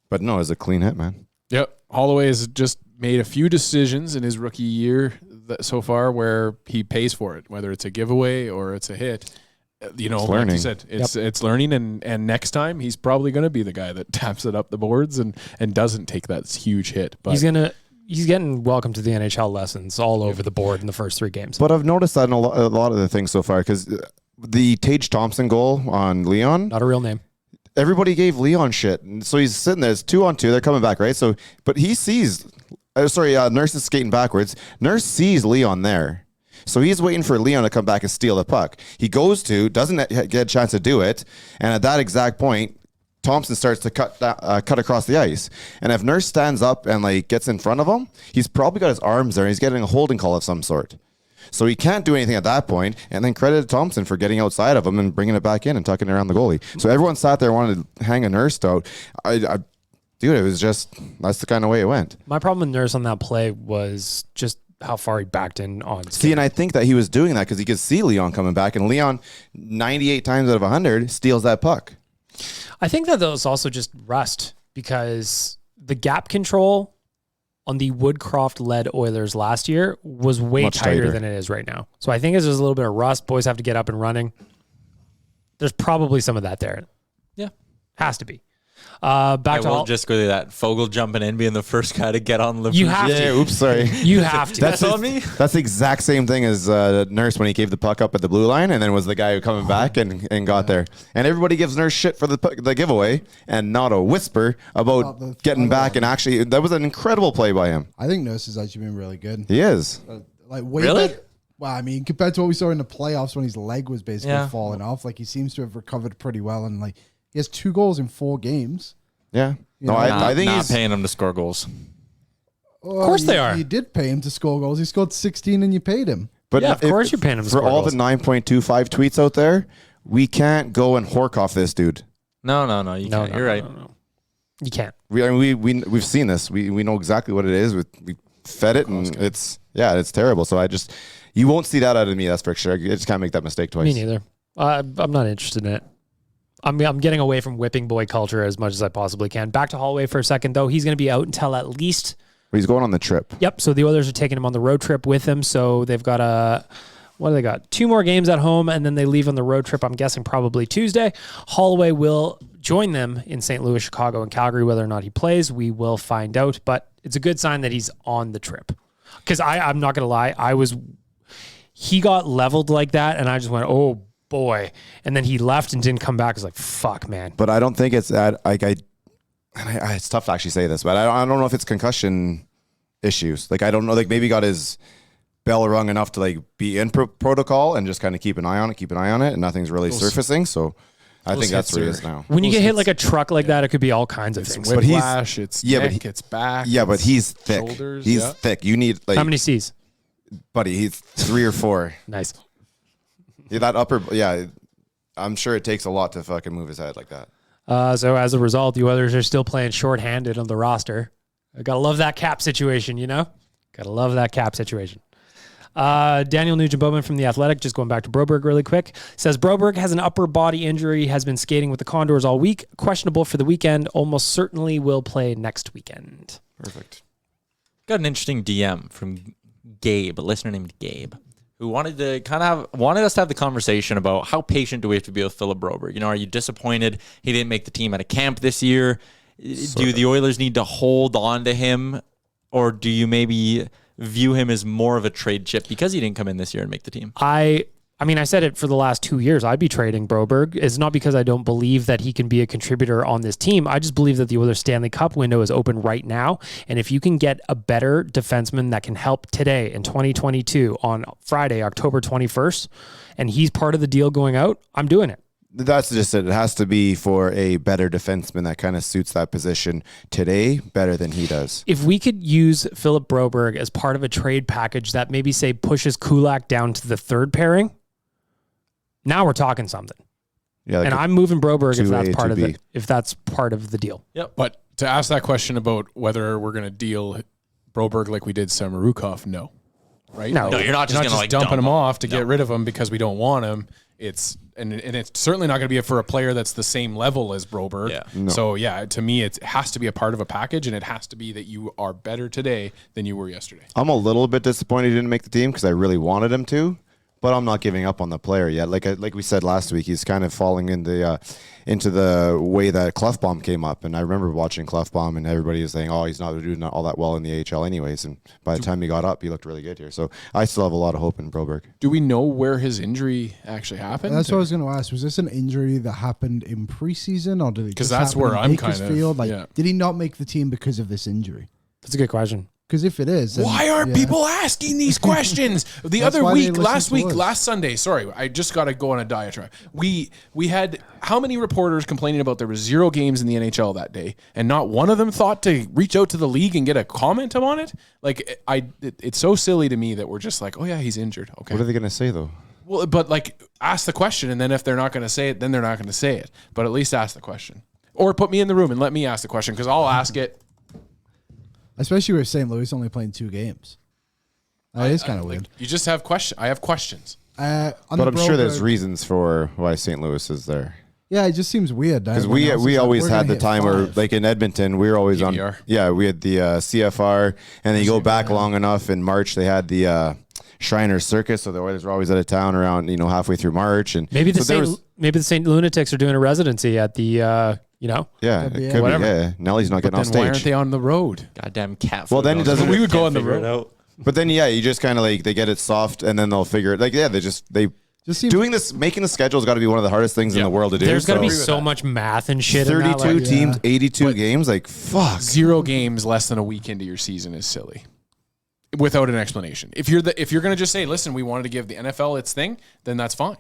but no, it was a clean hit, man. Yep. Holloway has just made a few decisions in his rookie year so far where he pays for it, whether it's a giveaway or it's a hit. It's learning. Like you said, it's learning, and next time he's probably going to be the guy that taps it up the boards and doesn't take that huge hit. But he's getting welcome to the NHL lessons all over the board in the first 3 games. But I've noticed that in a lot of the things so far because the Tage Thompson goal on Leon, not a real name. Everybody gave Leon shit. And so he's sitting there. It's 2-on-2. They're coming back, right? So, but he sees, Nurse is skating backwards. Nurse sees Leon there. So he's waiting for Leon to come back and steal the puck. He doesn't get a chance to do it. And at that exact point, Thompson starts to cut across the ice. And if Nurse stands up and gets in front of him, he's probably got his arms there and he's getting a holding call of some sort. So he can't do anything at that point, and then credit Thompson for getting outside of him and bringing it back in and tucking it around the goalie. So everyone sat there wanted to hang a Nurse out. Dude, it was that's the kind of way it went. My problem with Nurse on that play was just how far he backed in on. See, and I think that he was doing that because he could see Leon coming back, and Leon, 98 times out of 100, steals that puck. I think that was also just rust because the gap control on the Woodcroft-led Oilers last year was way tighter than it is right now. So I think it's just a little bit of rust. Boys have to get up and running. There's probably some of that there. Yeah. Has to be. Back I to will just go to that Fogel jumping in, being the first guy to get on Lyubushkin. You have to. Yeah, oops, sorry. You have to. That's on me. That's the exact same thing as Nurse when he gave the puck up at the blue line and then was the guy who coming back and got there. And everybody gives Nurse shit for the giveaway and not a whisper about getting back. And actually, that was an incredible play by him. I think Nurse has actually been really good. He is. Like way Really? better. Well, I mean, compared to what we saw in the playoffs when his leg was basically Yeah. falling off, like he seems to have recovered pretty well, and like he has 2 goals in 4 games. Yeah. No, know, I think not he's paying him to score goals. Well, Of course they are. You did pay him to score goals. He scored 16 and you paid him. But Yeah, of course you're paying him to for score all goals. the 9.25 tweets out there. We can't go and hork off this dude. No, you No, can't. no, You're no, right. no, no. You can't. We've seen this. We know exactly what it is. We fed it, and it's terrible. So you won't see that out of me. That's for sure. I just can't make that mistake twice. Me neither. I'm not interested in it. I'm getting away from whipping boy culture as much as I possibly can. Back to Holloway for a second, though. He's going to be out until at least. But he's going on the trip. Yep. So the Oilers are taking him on the road trip with him. So they've got what do they got? 2 more games at home, and then they leave on the road trip. I'm guessing probably Tuesday. Holloway will join them in St. Louis, Chicago, and Calgary. Whether or not he plays, we will find out. But it's a good sign that he's on the trip. Because I'm not going to lie, he got leveled like that, and I just went, oh boy. And then he left and didn't come back. I was like, fuck, man. But I don't think it's that. It's tough to actually say this, but I don't know if it's concussion issues. Like I don't know. Like maybe he got his bell rung enough to like be in protocol and just kind of keep an eye on it, and nothing's really surfacing. So I think that's where he is now. When you get hit like a truck like that, it could be all kinds of things. But he's- Whiplash, it's neck, it's back. Yeah, but it's he's thick. shoulders, He's yeah. thick. You need like How many C's? buddy. He's 3 or 4. Nice. Yeah, that upper. Yeah, I'm sure it takes a lot to fucking move his head like that. So as a result, the Oilers are still playing shorthanded on the roster. I gotta love that cap situation, you know? Gotta love that cap situation. Daniel Nugent-Hopkins from The Athletic, just going back to Broberg really quick, says Broberg has an upper body injury, has been skating with the Condors all week, questionable for the weekend, almost certainly will play next weekend. Perfect. Got an interesting DM from Gabe, a listener named Gabe, who wanted us to have the conversation about how patient do we have to be with Philip Broberg. You know, are you disappointed he didn't make the team at a camp this year? Do the Oilers need to hold on to him, or do you maybe view him as more of a trade chip because he didn't come in this year and make the team? I mean, I said it for the last 2 years. I'd be trading Broberg. It's not because I don't believe that he can be a contributor on this team. I just believe that the Oilers Stanley Cup window is open right now. And if you can get a better defenseman that can help today in 2022 on Friday, October 21st, and he's part of the deal going out, I'm doing it. That's just it. It has to be for a better defenseman that kind of suits that position today better than he does. If we could use Philip Broberg as part of a trade package that maybe, say, pushes Kulak down to the 3rd pairing, now we're talking something. Yeah, like and I'm moving Broberg if 2A, that's part of the deal. Yep. But to ask that question about whether we're going to deal Broberg like we did Samorukov, no. Right? No. No, you're not just going to like dumping him dump off to get rid of him because we don't want him. It's certainly not going to be for a player that's the same level as Broberg. Yeah. No. So yeah, to me, it has to be a part of a package, and it has to be that you are better today than you were yesterday. I'm a little bit disappointed he didn't make the team because I really wanted him to, but I'm not giving up on the player yet. Like we said last week, he's kind of falling into the way that Clefbaum came up, and I remember watching Clefbaum, and everybody was saying, "Oh, he's not doing all that well in the AHL, anyways." And by the time he got up, he looked really good here. So I still have a lot of hope in Broberg. Do we know where his injury actually happened? That's what I was going to ask. Was this an injury that happened in preseason, or did it? 'Cause just that's happen where in I'm kind of- Bakersfield? Like, yeah. did he not make the team because of this injury? That's a good question. Because if it is, then, Why aren't yeah. people asking these questions? The That's other why they week, listen to us. last Sunday, sorry, I just got to go on a diatribe. We had how many reporters complaining about there were 0 games in the NHL that day, and not one of them thought to reach out to the league and get a comment on it? Like, it's so silly to me that we're just like, oh yeah, he's injured. Okay. What are they going to say though? Well, but like, ask the question, and then if they're not going to say it, then they're not going to say it. But at least ask the question. Or put me in the room and let me ask the question, because I'll ask it. Especially with St. Louis only playing 2 games. That is kind of weird. You just have questions. I have questions. On But the I'm sure there's Broberg- reasons for why St. Louis is there. Yeah, it just seems weird. Because we always had the time where, like in Edmonton, we were always PBR. on. Yeah, we had the CFR, and then you go back long enough. In March, they had the Shriners Circus, so the Oilers were always out of town around halfway through March, and Maybe the so maybe the St. Lunatics are doing a residency at the yeah, it could be, whatever. yeah. Nelly's not getting on Then why aren't stage. they on the road? Goddamn cat. Well, then it doesn't. We would go on the road. But then you just kind of like they get it soft, and then they'll figure it. Like they just seem doing this, making the schedule's got to be one of the hardest things in the world to do. There's got to be so so much math and shit. 32 in that, teams, 82 games. Like fuck. 0 games less than a week into your season is silly. Without an explanation. If you're going to just say, listen, we wanted to give the NFL its thing, then that's fine.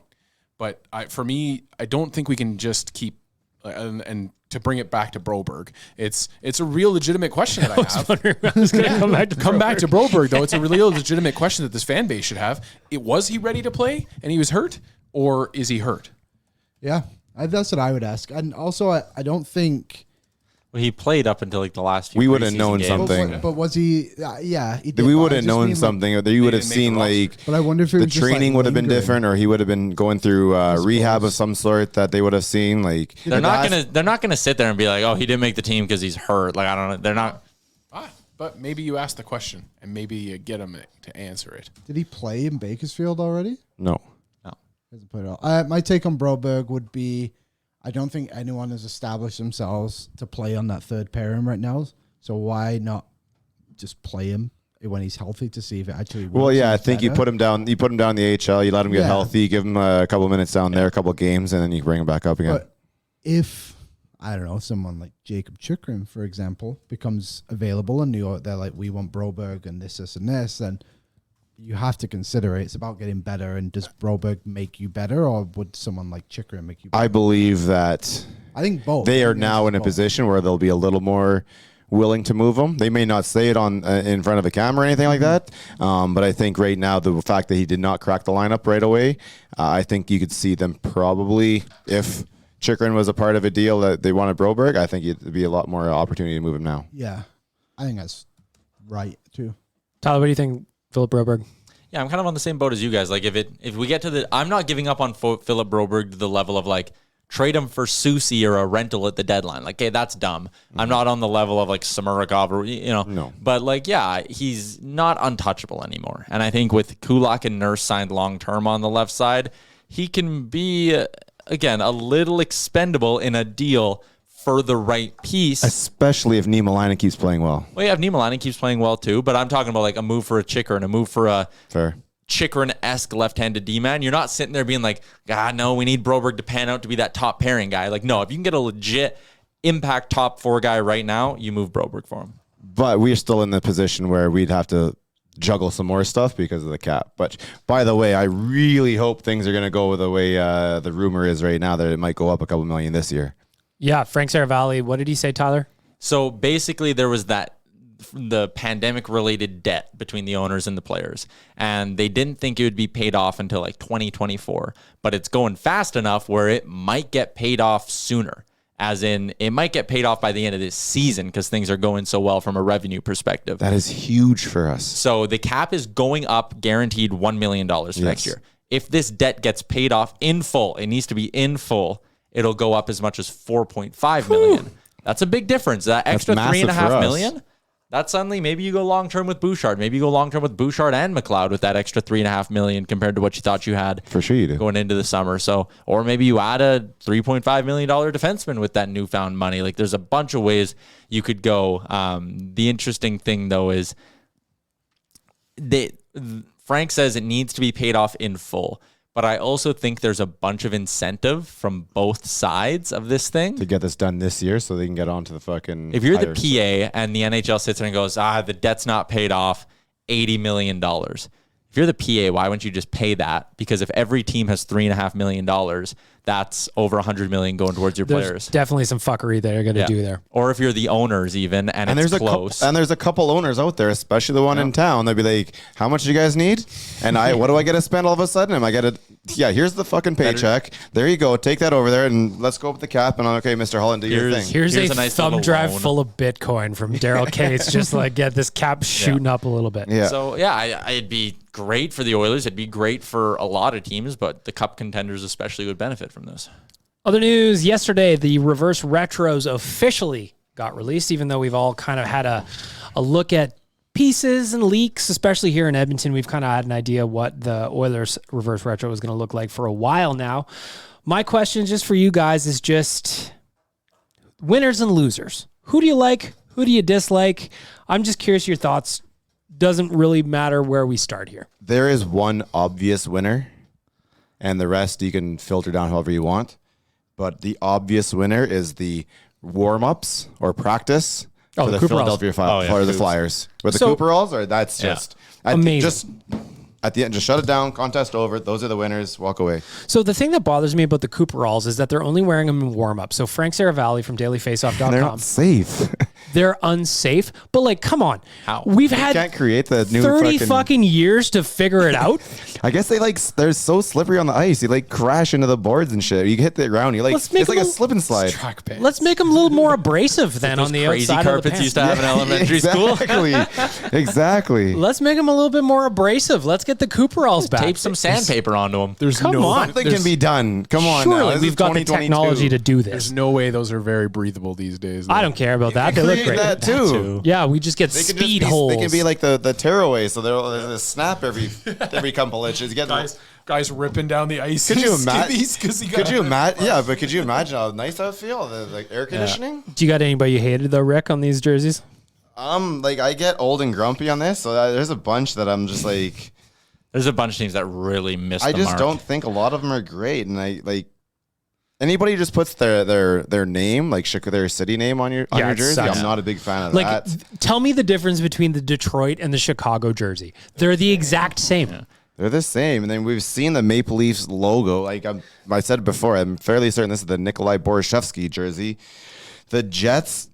But for me, I don't think we can just keep and to bring it back to Broberg, it's a real legitimate question that I have. I was going to come back to Broberg though. It's a real legitimate question that this fan base should have. Was he ready to play and he was hurt, or is he hurt? Yeah, that's what I would ask. And also, I don't think. Well, he played up until like the last few. We would have preseason known games. something. But was he? Yeah, he did, We but would I have just known mean, something. Or you would have didn't make seen the roster. like. But I wonder if it the was just, training like, would have been lingering. different, or he would have been going through rehab of some sort that they would have seen. Like They're not gonna sit there and be like, oh, he didn't make the team because he's hurt. Like I don't know. They're not. But maybe you ask the question and maybe you get him to answer it. Did he play in Bakersfield already? No. Hasn't played at all. My take on Broberg would be, I don't think anyone has established themselves to play on that third pairing right now. So why not just play him when he's healthy to see if it actually works? Well, yeah, I and think you better? put him down. You put him down in the AHL. You let him get Yeah. healthy. Give him a couple minutes down there, a couple games, and then you bring him back up again. But if, I don't know, someone like Jacob Chikrin, for example, becomes available and they're like, we want Broberg and this, and this, then you have to consider it. It's about getting better. And does Broberg make you better, or would someone like Chikrin make you better? I believe that I think both. they I are think now it's in a both. position where they'll be a little more willing to move him. They may not say it on in front of a camera or anything like that, but I think right now the fact that he did not crack the lineup right away, I think you could see them probably, if Chikrin was a part of a deal that they wanted Broberg, I think it'd be a lot more opportunity to move him now. Yeah, I think that's right too. Tyler, what do you think, Philip Broberg? Yeah, I'm kind of on the same boat as you guys. Like if we get to the, I'm not giving up on Philip Broberg to the level of like trade him for Susie or a rental at the deadline. Like, hey, that's dumb. I'm not on the level of like Samarikov or No. But like, yeah, he's not untouchable anymore. And I think with Kulak and Nurse signed long term on the left side, he can be again a little expendable in a deal for the right piece. Especially if Niemelainen keeps playing well. Well, yeah, if Niemelainen keeps playing well too, but I'm talking about like a move for a Chikrin and a move for a Fair. Chikrin-esque left-handed D-man. You're not sitting there being like, God, no, we need Broberg to pan out to be that top pairing guy. Like, no, if you can get a legit impact top 4 guy right now, you move Broberg for him. But we're still in the position where we'd have to juggle some more stuff because of the cap. But by the way, I really hope things are going to go the way the rumor is right now, that it might go up a couple million this year. Yeah, Frank Saravalli. What did he say, Tyler? So basically there was the pandemic related debt between the owners and the players, and they didn't think it would be paid off until like 2024, but it's going fast enough where it might get paid off sooner, as in it might get paid off by the end of this season because things are going so well from a revenue perspective. That is huge for us. So the cap is going up guaranteed $1 million for next year. If this debt gets paid off in full, it needs to be in full, it'll go up as much as $4.5 million. That's a big difference. That extra massive for $3.5 us. million, that suddenly maybe you go long term with Bouchard. Maybe you go long term with Bouchard and McLeod with that extra $3.5 million compared to what you thought you had For sure you do. going into the summer. So, or maybe you add a $3.5 million defenseman with that newfound money. Like there's a bunch of ways you could go. The interesting thing though is Frank says it needs to be paid off in full. But I also think there's a bunch of incentive from both sides of this thing To get this done this year so they can get on to the fucking... If you're the higher PA and the NHL sits there and goes, the debt's not paid off, $80 million. If you're the PA, why wouldn't you just pay that? Because if every team has $3.5 million, that's over $100 million going towards your There's players. definitely some fuckery they're going to do there. Or if you're the owners even, and it's there's close. there's a couple owners out there, especially the one in town. They'd be like, "How much do you guys need?" And what do I get to spend all of a sudden? Am I get here's the fucking paycheck. There you go. Take that over there and let's go with the cap. And okay, Mr. Holland, do your thing. Here's a nice thumb little drive loan. full of Bitcoin from Daryl Cates. Just like get this cap shooting up a little bit. Yeah. So, yeah, it'd be great for the Oilers. It'd be great for a lot of teams, but the cup contenders especially would benefit from this. Other news, yesterday, the reverse retros officially got released, even though we've all kind of had a look at pieces and leaks, especially here in Edmonton. We've kind of had an idea what the Oilers reverse retro is going to look like for a while now. My question just for you guys is just winners and losers. Who do you like? Who do you dislike? I'm just curious your thoughts. Doesn't really matter where we start here. There is one obvious winner, and the rest you can filter down however you want. But the obvious winner is the warm-ups or practice for the Philadelphia Flyers. With the Cooperalls, or that's just amazing. Just at the end, just shut it down, contest over. Those are the winners, walk away. So the thing that bothers me about the Cooperalls is that they're only wearing them in warm-up. So Frank Saravalli from dailyfaceoff.com. They're not safe. They're unsafe. But like, come on. How? We've You had can't create the new 30 fucking years to figure it out. I guess they're so slippery on the ice. You like crash into the boards and shit. You hit the ground. You like Let's make it's like them a slip and slide. Track pants. Let's make them a little more abrasive then on the crazy outside of the carpets pants. used to have in elementary school. Exactly. Let's make them a little bit more abrasive. Let's get the Cooperalls back. Tape some sandpaper onto them. There's Come no on. Something can be done. Come on, now. Surely This we've is got the 2022. technology to do There's this. no way those are very breathable these days. I don't care about that. They look Create great. that too. Yeah, we just get They can speed just be, holes. They can be like the tearaway, so they'll snap every couple inches. You get Guys ripping down the ice. Could you imagine? Could you imagine? Yeah, but could you imagine how nice that would feel? The like air conditioning. Do you got anybody you hated though, Rick, on these jerseys? Like I get old and grumpy on this, so there's a bunch that I'm just like. There's a bunch of teams that really miss I the just mark. don't think a lot of them are great, and I like anybody who just puts their name, like their city name on your it jersey. sucks. I'm not a big fan of Like, that. tell me the difference between the Detroit and the Chicago jersey. They're the exact same. Yeah. They're the same, and then we've seen the Maple Leafs logo. Like I said it before, I'm fairly certain this is the Nikolai Borishevsky jersey. The Jets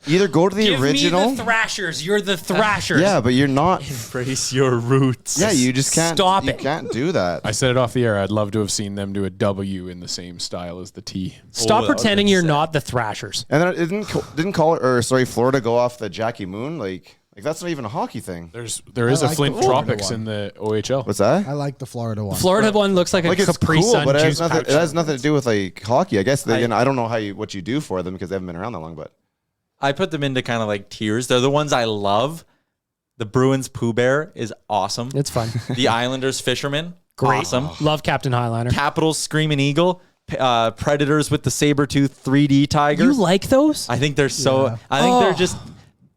either go to the original. Me the Thrashers. You're the Thrashers. Yeah, but you're not. Embrace your roots. Yeah, you just can't. Stop you it. can't do that. I said it off the air. I'd love to have seen them do a W in the same style as the T. Stop that would've pretending been you're sick. not the Thrashers. And then didn't Florida go off the Jackie Moon? Like that's not even a hockey thing. There is I a like the Flint Florida Tropics one. in the OHL. What's that? I like the Florida one. Florida one looks like a Like it's Capri cool, Sun but it juice has, nothing, pouch. it has nothing to do with like hockey. I guess I don't know what you do for them because they haven't been around that long. But I put them into kind of like tiers. They're the ones I love. The Bruins Pooh Bear is awesome. It's fun. The Islanders Fisherman, Great. awesome. Love Captain Highliner. Capitals Screaming Eagle, Predators with the saber-tooth 3D tiger. You like those? I think they're so. Yeah. I think they're just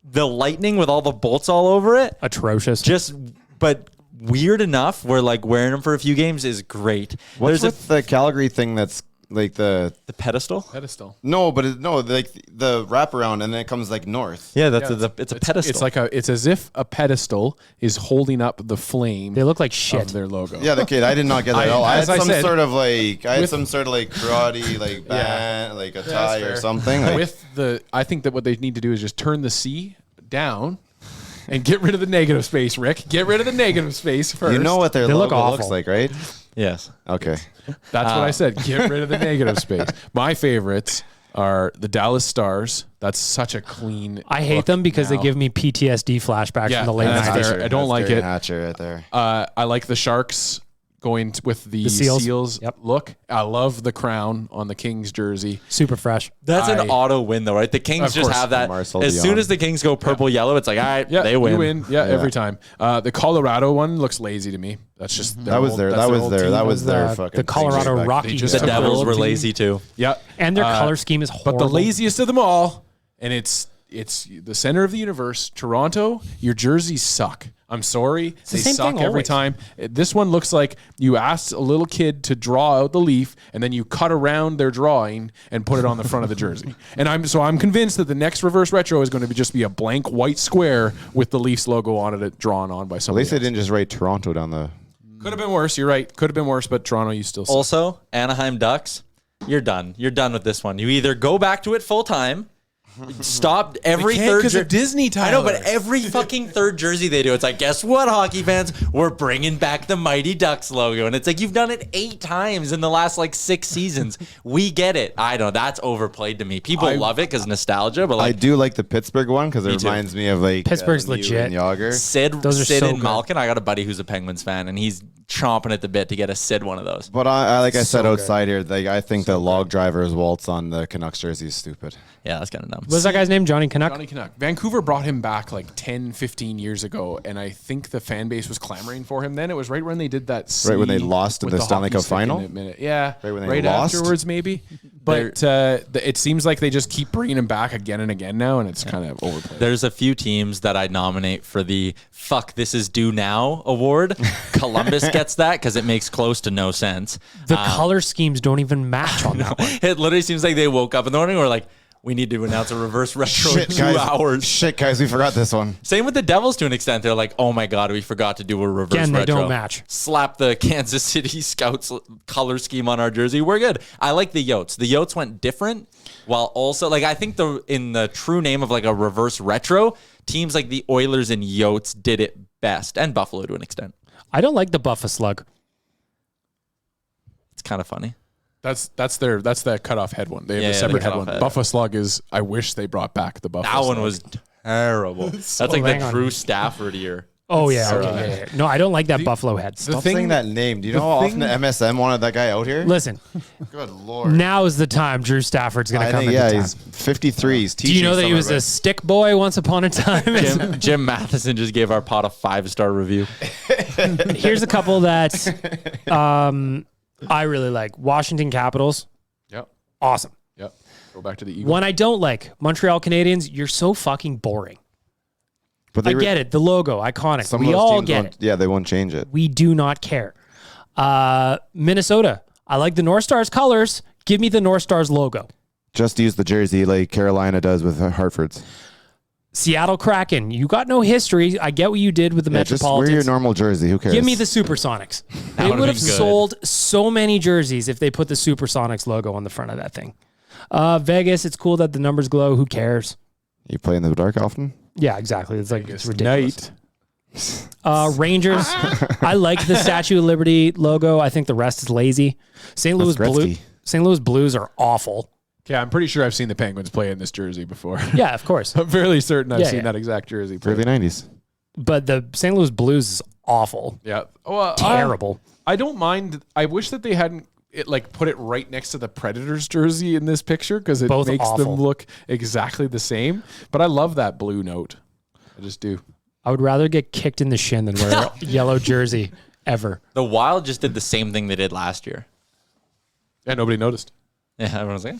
the lightning with all the bolts all over it. Atrocious. But weird enough where like wearing them for a few games is great. what's There's with the Calgary thing that's like the pedestal. Pedestal. like the wraparound and then it comes like north. Yeah, it's a pedestal. It's as if a pedestal is holding up the flame. They look like shit. Of their logo. Yeah, the kid. I did not get that at all. I had as I some said, sort of like karate like band, like a tie or something. Like, I think that what they need to do is just turn the C down and get rid of the negative space, Rick. Get rid of the negative space first. you know what their They look logo awful. looks like, right? yes. Okay. That's what I said. Get rid of the negative space. My favorites are the Dallas Stars. That's such a clean. I hate look them because now. they give me PTSD flashbacks from the late that's 90s. fair. I don't like it. Hatcher right there. I like the Sharks going with the Seals. Yep. look. I love the crown on the Kings jersey. Super fresh. That's an auto win though, right? The Kings Of just course. have that. Marcel As soon Dion. as the Kings go purple yellow, it's like, all right, Yeah, they win. You win. Yeah, every time. The Colorado one looks lazy to me. That's just That was their fucking the Colorado thing. Rockies. just The took the Devils old were team. lazy too. Yeah, And their color scheme is horrible. but the laziest of them all, and it's the center of the universe. Toronto, your jerseys suck. I'm sorry, the they same suck thing every always. time. This one looks like you asked a little kid to draw out the leaf, and then you cut around their drawing and put it on the front of the jersey. And I'm convinced that the next reverse retro is going to just be a blank white square with the Leafs logo on it, drawn on by At somebody. least they didn't just write Toronto down the. Could have been worse. You're right. Could have been worse, but Toronto, you still suck. Also, Anaheim Ducks, you're done. You're done with this one. You either go back to it full time, stop every third because of Disney. I know, Tyler. but every fucking third jersey they do, it's like, guess what, hockey fans? We're bringing back the Mighty Ducks logo. And it's like, you've done it 8 times in the last 6 seasons. We get it. I know, that's overplayed to me. People love it because nostalgia, but I do like the Pittsburgh one because it too. reminds me of Pittsburgh's Lemieux legit. and Yager. Sid Those are so and good. Malkin, I got a buddy who's a Penguins fan, and he's chomping at the bit to get a Sid one of those. But like I said So outside here, I think the log driver's waltz on the Canucks jersey is stupid. Yeah, that's kind of dumb. What's that guy's name? Johnny Canuck? Johnny Canuck. Vancouver brought him back like 10, 15 years ago, and I think the fan base was clamoring for him then. It was right when they did that Right when they lost in with the Stanley hockey Cup stick in final? a minute. Yeah, Right when they lost? afterwards maybe. But it seems like they just keep bringing him back again and again now, and it's kind of overplayed. There's a few teams that I'd nominate for the "fuck this is due now" award. Columbus gets that because it makes close to no sense. The color schemes don't even match on that one. It literally seems like they woke up in the morning and were like, we need to announce a reverse retro in 2 hours. Shit, guys, we forgot this one. Same with the Devils to an extent. They're like, oh my God, we forgot to do a reverse Again, they retro. don't match. Slap the Kansas City Scouts color scheme on our jersey. We're good. I like the Yotes. The Yotes went different while also, like, I think in the true name of like a reverse retro, teams like the Oilers and Yotes did it best, and Buffalo to an extent. I don't like the Buffa Slug. It's kind of funny. That's the cutoff head one. They have Yeah, a the separate head cutoff one. head. Buffa Slug is. I wish they brought back the Buffa. That Slug. one was terrible. That's like hang the on. Drew Stafford year. Oh, yeah. So Okay, bad. yeah. No, I don't like that Buffalo head. Stop saying that name. Do you know how often the MSM wanted that guy out here? Listen, Good Lord. now is the time Drew Stafford's going to I come think, into yeah, town. he's 53. He's Do you know that he was a stick boy once upon a time? Jim Matheson just gave our pod a 5-star review. Here's a couple that I really like. Washington Capitals, Yep. awesome. Yep. Go back to the Eagles. One I don't like, Montreal Canadiens, you're so fucking boring. But I get it. The logo, iconic. Some We of those all teams get won't- it. Yeah, they won't change it. We do not care. Minnesota, I like the North Stars colors. Give me the North Stars logo. Just use the jersey like Carolina does with Hartford's. Seattle Kraken, you got no history. I get what you did with the Yeah, just wear Metropolitans. your normal jersey. Who cares? Give me the Supersonics. They would've would have been good. sold so many jerseys if they put the Supersonics logo on the front of that thing. Vegas, it's cool that the numbers glow. Who cares? You play in the dark often? Yeah, exactly. It's like it's ridiculous. Night. Rangers, I like the Statue of Liberty logo. I think the rest is lazy. St. Louis Gretzky. St. Louis Blues are awful. Okay, I'm pretty sure I've seen the Penguins play in this jersey before. Yeah, of course. I'm fairly certain I've Yeah, seen yeah. that exact jersey. play. Early 90s. But the St. Louis Blues is awful. Yeah. Well, Terrible. I don't mind. I wish that they hadn't put it right next to the Predators jersey in this picture because it Both makes awful. them look exactly the same. But I love that blue note. I just do. I would rather get kicked in the shin than wear a yellow jersey ever. The Wild just did the same thing they did last year. Yeah, nobody noticed. Yeah, everyone's like,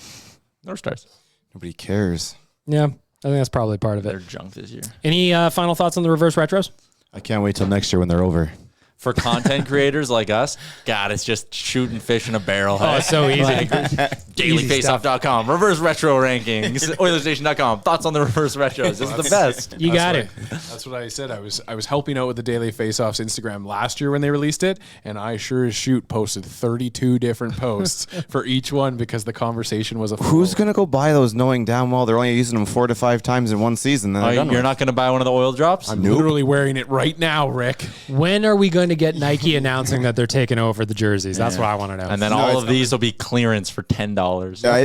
North Stars. Nobody cares. Yeah, I think that's probably part of They're it. junk this year. Any final thoughts on the reverse retros? I can't wait till next year when they're over. For content creators like us, God, it's just shooting fish in a barrel. Oh, it's so easy. DailyFaceoff.com, reverse retro rankings, Oilersnation.com, thoughts on the reverse retros. This is the best. You got it. That's what I said. I was helping out with the Daily Faceoffs Instagram last year when they released it, and I sure as shoot posted 32 different posts for each one because the conversation was a Who's going to go buy those knowing damn well they're only using them 4 to 5 times in one season? Then they're done You're with? not going to buy one of the oil drops? I'm literally wearing it right now, Rick. When are we going to get Nike announcing that they're taking over the jerseys? That's what I want to know. And then all of these will be clearance for $10.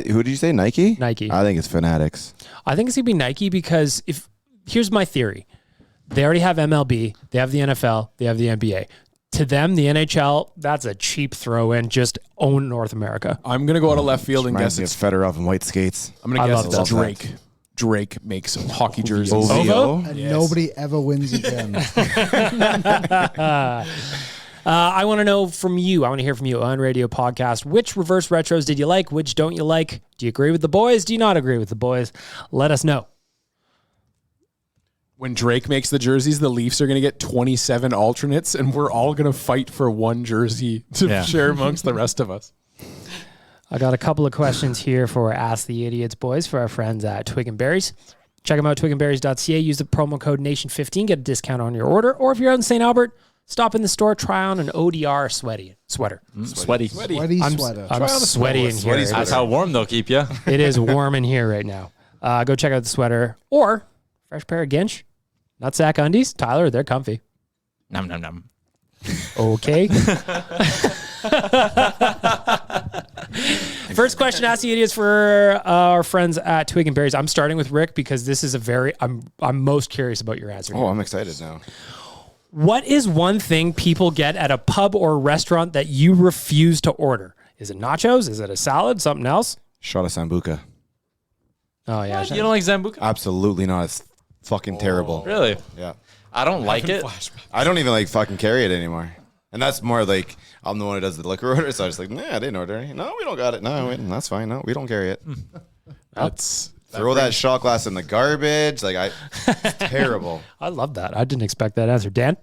Who did you say? Nike? Nike. I think it's Fanatics. I think it's going to be Nike because here's my theory. They already have MLB, they have the NFL, they have the NBA. To them, the NHL, that's a cheap throw in. Just own North America. I'm gonna go out of left field and Reminds guess me of it's. Fedorov and white skates. I'm gonna I guess love it's that. Drake. Drake makes hockey jerseys. OVO? And nobody ever wins again. I want to know from you. I want to hear from you on Radio Podcast. Which reverse retros did you like? Which don't you like? Do you agree with the boys? Do you not agree with the boys? Let us know. When Drake makes the jerseys, the Leafs are going to get 27 alternates, and we're all going to fight for one jersey to share amongst the rest of us. I got a couple of questions here for Ask the Idiots boys for our friends at Twig and Berries. Check them out, twigandberries.ca. Use the promo code NATION15. Get a discount on your order. Or if you're out in St. Albert, stop in the store, try on an ODR sweater. Sweaty. Sweaty sweater. I'm sweaty in here. That's how warm they'll keep you. It is warm in here right now. Go check out the sweater. Or fresh pair of Ginch. Nutsack undies. Tyler, they're comfy. Num, num, num. Okay. First question, Ask the Idiots for our friends at Twig and Berries. I'm starting with Rick because this is I'm most curious about your answer. Oh, I'm excited now. What is one thing people get at a pub or restaurant that you refuse to order? Is it nachos? Is it a salad? Something else? Shot of Sambuca. Oh, yeah. You don't like Zambuca? Absolutely not. It's fucking terrible. Really? Yeah. I don't like it. I don't even like fucking carry it anymore. And that's more like I'm the one who does the liquor order, so I was like, nah, I didn't order any. No, we don't got it. No, that's fine. No, we don't carry it. Throw that shot glass in the garbage. Like it's terrible. I love that. I didn't expect that answer. Dan?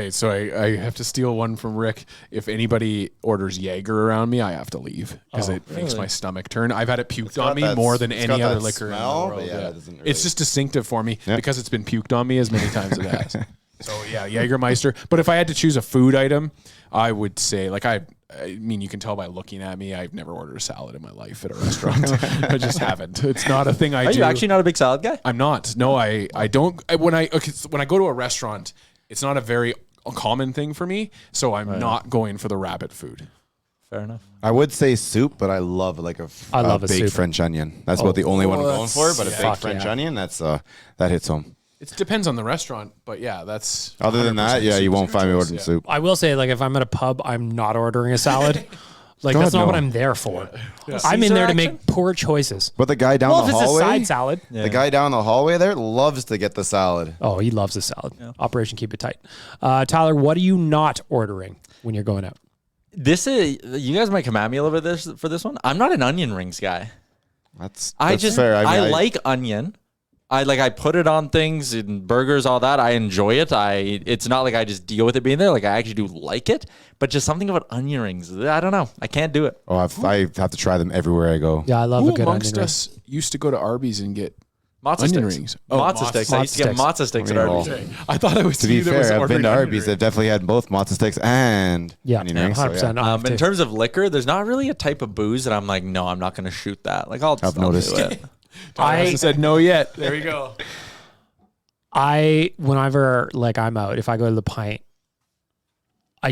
So I have to steal one from Rick. If anybody orders Jaeger around me, I have to leave because it makes my stomach turn. I've had it puked on me more than any other liquor smell, in the world. yeah, it doesn't really- It's just distinctive for me because it's been puked on me as many times as it has. So yeah, Jägermeister. But if I had to choose a food item, I would say I mean, you can tell by looking at me, I've never ordered a salad in my life at a restaurant. I just haven't. It's not a thing I do. Are you actually not a big salad guy? I'm not. No, I don't. When I go to a restaurant, it's not a very common thing for me, so I'm not going for the rabbit food. Fair enough. I would say soup, but I love a a baked soup. French onion. That's about the only one I'm going for. But a Fuck baked French onion, that hits home. It depends on the restaurant, but yeah, that's Other than that, yeah, you won't find me ordering soup. I will say, if I'm at a pub, I'm not ordering a salad. God, that's not no. what I'm there for. I'm in there to make poor choices. But the guy down Well, the if it's hallway, a side salad. the guy down the hallway there loves to get the salad. Oh, he loves a salad. Operation Keep It Tight. Tyler, what are you not ordering when you're going out? You guys might come at me a little bit for this one. I'm not an onion rings guy. That's fair. I mean, I like onion. I put it on things in burgers, all that. I enjoy it. It's not like I just deal with it being there. I actually do like it, but just something about onion rings. I don't know. I can't do it. Oh, I have to try them everywhere I go. Yeah, I love Who a good onion amongst ring. us used to go to Arby's and get Matzo onion sticks. rings? Matzo sticks. I used to get matzo sticks at Arby's. I thought I was To be fair, I've been to Arby's. They've definitely had both matzo sticks and onion rings. 100%. I have In to. terms of liquor, there's not really a type of booze that I'm like, no, I'm not going to shoot that. I've noticed. do it. I hasn't said no yet. There we go. Whenever I'm out, if I go to the pint, I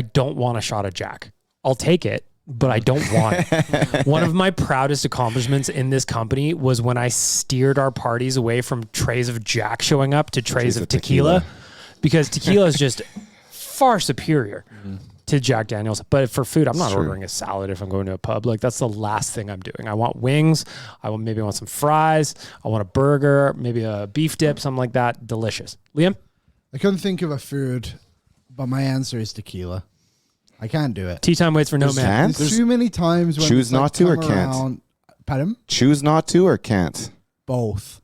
don't want a shot of Jack. I'll take it, but I don't want it. One of my proudest accomplishments in this company was when I steered our parties away from trays of Jack showing up to trays of tequila, because tequila is just far superior to Jack Daniels. But for food, I'm not ordering a salad if I'm going to a pub. That's the last thing I'm doing. I want wings. I want some fries. I want a burger, maybe a beef dip, something like that. Delicious. Liam? I couldn't think of a food, but my answer is tequila. I can't do it. Tea time waits for no man. There's too many times when Choose it's not to or come can't? around- Pardon? Choose not to or can't? Both.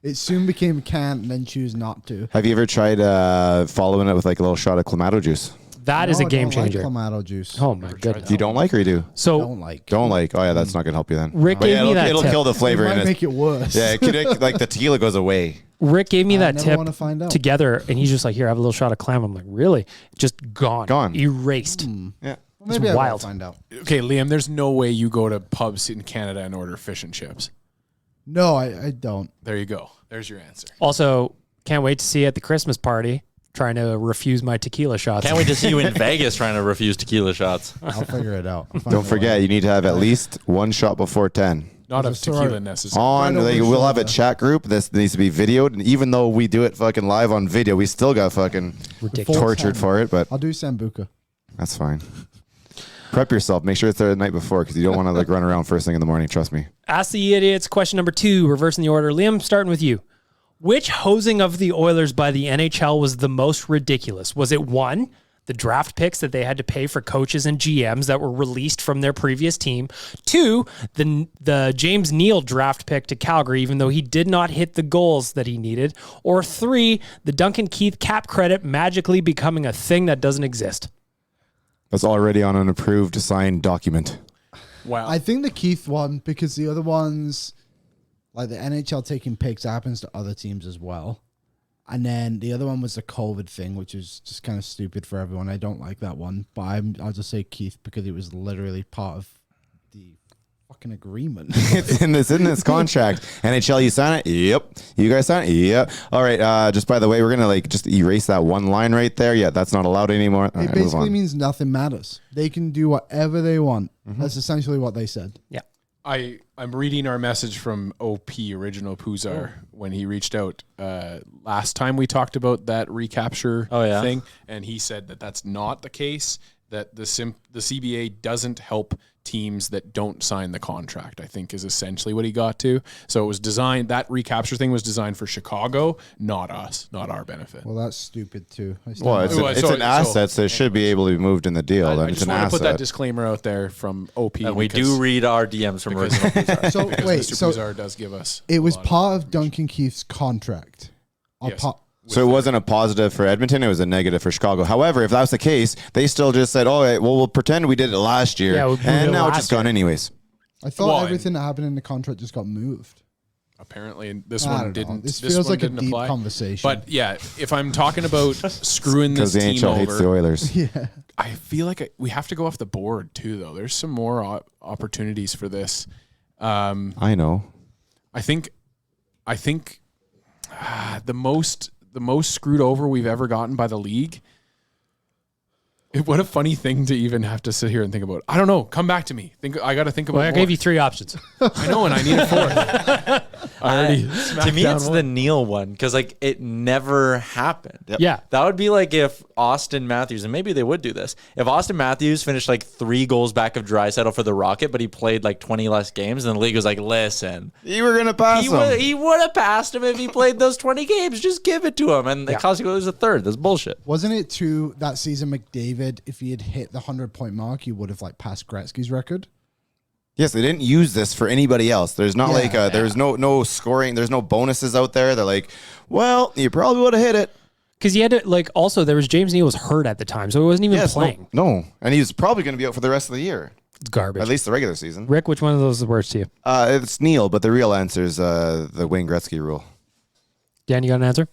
It soon became can't and then choose not to. Have you ever tried following it with a little shot of Clamato juice? That is a game I don't changer. like Clamato juice. Oh my goodness. You don't like or you do? So Don't like. Don't like. Oh yeah, that's not gonna help you then. Rick But gave yeah, me that it'll tip. kill the It flavor in might it. make it worse. Yeah, it could the tequila goes away. Rick gave me that never tip wanna find out. together, and he's just like, "Here, have a little shot of clam." I'm like, "Really?" Just gone, erased. Yeah. Well, maybe I will wild. find out. Okay, Liam, there's no way you go to pubs in Canada and order fish and chips. No, I don't. There you go. There's your answer. Also, can't wait to see you at the Christmas party. Trying to refuse my tequila shots. Can't wait to see you in Vegas trying to refuse tequila shots. I'll figure it out. I'll find Don't a forget, way. you need to have at least one shot before 10. Not of Just throw tequila it necessarily. On, Right over we'll have a shoulder. chat group. This needs to be videoed, and even though we do it fucking live on video, we still got fucking Ridiculous. tortured for it. But I'll do Sambuca. that's fine. Prep yourself. Make sure it's there the night before because you don't want to run around first thing in the morning. Trust me. Ask the idiots. Question number 2, reversing the order. Liam, starting with you. Which hosing of the Oilers by the NHL was the most ridiculous? Was it 1, the draft picks that they had to pay for coaches and GMs that were released from their previous team? 2, the James Neal draft pick to Calgary, even though he did not hit the goals that he needed? Or 3, the Duncan Keith cap credit magically becoming a thing that doesn't exist? That's already on an approved signed document. Wow. I think the Keith one, because the other ones, like the NHL taking picks, happens to other teams as well. And then the other one was the COVID thing, which is just kind of stupid for everyone. I don't like that one, but I'll just say Keith because it was literally part of the fucking agreement. It's in this contract. NHL, you sign it? Yep. You guys sign it? Yep. All right. Just by the way, we're gonna just erase that one line right there. Yeah, that's not allowed anymore. All It right, move basically on. means nothing matters. They can do whatever they want. That's essentially what they said. Yeah. I'm reading our message from OP, Original Puzar, when he reached out last time we talked about that recapture thing, and he said that that's not the case, that the CBA doesn't help teams that don't sign the contract, I think is essentially what he got to. So it was designed, that recapture thing was designed for Chicago, not us, not our benefit. Well, that's stupid too. Well, it's an asset, so it should be able to be moved in the deal. I It's just an want to put that asset. disclaimer out there from OP. And we do read our DMs from Original Puzar. So wait, Mr. so Puzar does give us. it was a lot of part of Duncan Keith's contract. Yes. So it wasn't a positive for Edmonton; it was a negative for Chicago. However, if that was the case, they still just said, "Oh, well, we'll pretend we did it last year, Yeah, we moved and it now it's last just gone year. anyways." I thought Well, everything that happened in the contract just got moved. Apparently, and this I one don't know. didn't. This this feels one like a didn't deep apply. conversation. But yeah, if I'm talking about screwing Because this the team NHL hates the over, Oilers. Yeah. I feel like we have to go off the board too. Though there's some more opportunities for this. I know. I think the most screwed over we've ever gotten by the league. What a funny thing to even have to sit here and think about. I don't know. Come back to me. I got to think about. Well, I more. gave you 3 options. I know, and I need a fourth. I already To smacked me, down it's one. the Neil one because like it never happened. Yeah. That would be like if Austin Matthews, and maybe they would do this, if Austin Matthews finished like 3 goals back of Draisaitl for the Rocket, but he played like 20 less games, and the league was like, listen, You were gonna pass him. he would have passed him if he played those 20 games. Just give it to him. And it cost you a third. That's bullshit. Wasn't it too that season McDavid, if he had hit the 100-point mark, he would have like passed Gretzky's record? Yes, they didn't use this for anybody else. There's not there's no scoring. There's no bonuses out there. They're like, well, you probably would have hit it. Because you had to, like, also, there was James Neal was hurt at the time, so he wasn't even playing. No, and he's probably going to be out for the rest of the year, It's garbage. at least the regular season. Rick, which one of those is the worst to you? It's Neil, but the real answer is the Wayne Gretzky rule. Dan, you got an answer?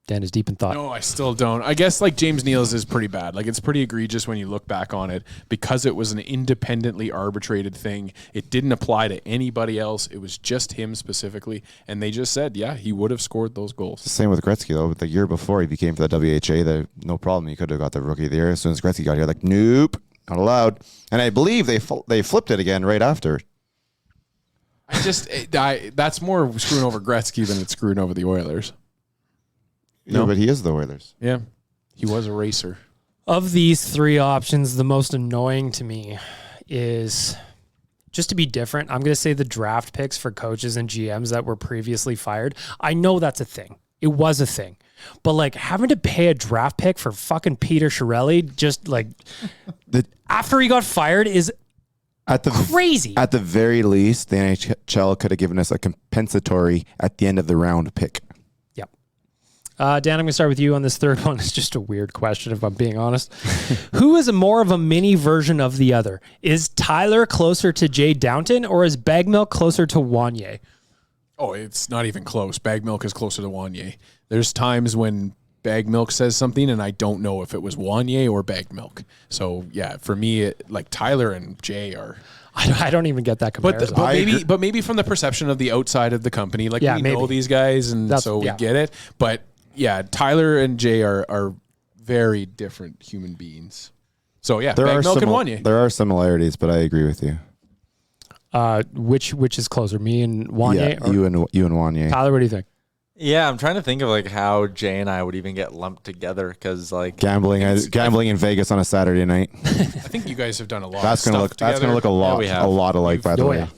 Dan is deep in thought. No, I still don't. I guess like James Neal's is pretty bad. Like it's pretty egregious when you look back on it because it was an independently arbitrated thing. It didn't apply to anybody else. It was just him specifically. And they just said, yeah, he would have scored those goals. Same with Gretzky though. The year before he became for the WHA, no problem. He could have got the Rookie of the Year. As soon as Gretzky got here, like nope, not allowed. And I believe they flipped it again right after. That's more screwing over Gretzky than it's screwing over the Oilers. No, but he is the Oilers. Yeah, he was a racer. Of these 3 options, the most annoying to me is just to be different. I'm going to say the draft picks for coaches and GMs that were previously fired. I know that's a thing. It was a thing. But like having to pay a draft pick for fucking Peter Chiarelli just like after he got fired is crazy. At the very least, the NHL could have given us a compensatory at the end of the round pick. Yep. Dan, I'm going to start with you on this third one. It's just a weird question, if I'm being honest. Who is more of a mini version of the other? Is Tyler closer to Jay Downton or is Bagmilk closer to Wanye? Oh, it's not even close. Bag Milk is closer to Wanye. There's times when Bag Milk says something and I don't know if it was Wanye or Bag Milk. So yeah, for me, like Tyler and Jay are. I don't even get that comparison. But maybe from the perception of the outside of the company, like Yeah, we maybe. know these guys, and so we get it. But yeah, Tyler and Jay are very different human beings. So yeah, Bag Milk and Wanye. There are similarities, but I agree with you. Which is closer, me and Wanye? Yeah, you and Wanye. Tyler, what do you think? Yeah, I'm trying to think of like how Jay and I would even get lumped together because like Gambling in Vegas on a Saturday night. I think you guys have done a lot. That's gonna look a lot we have. a lot alike, by the way. Yeah.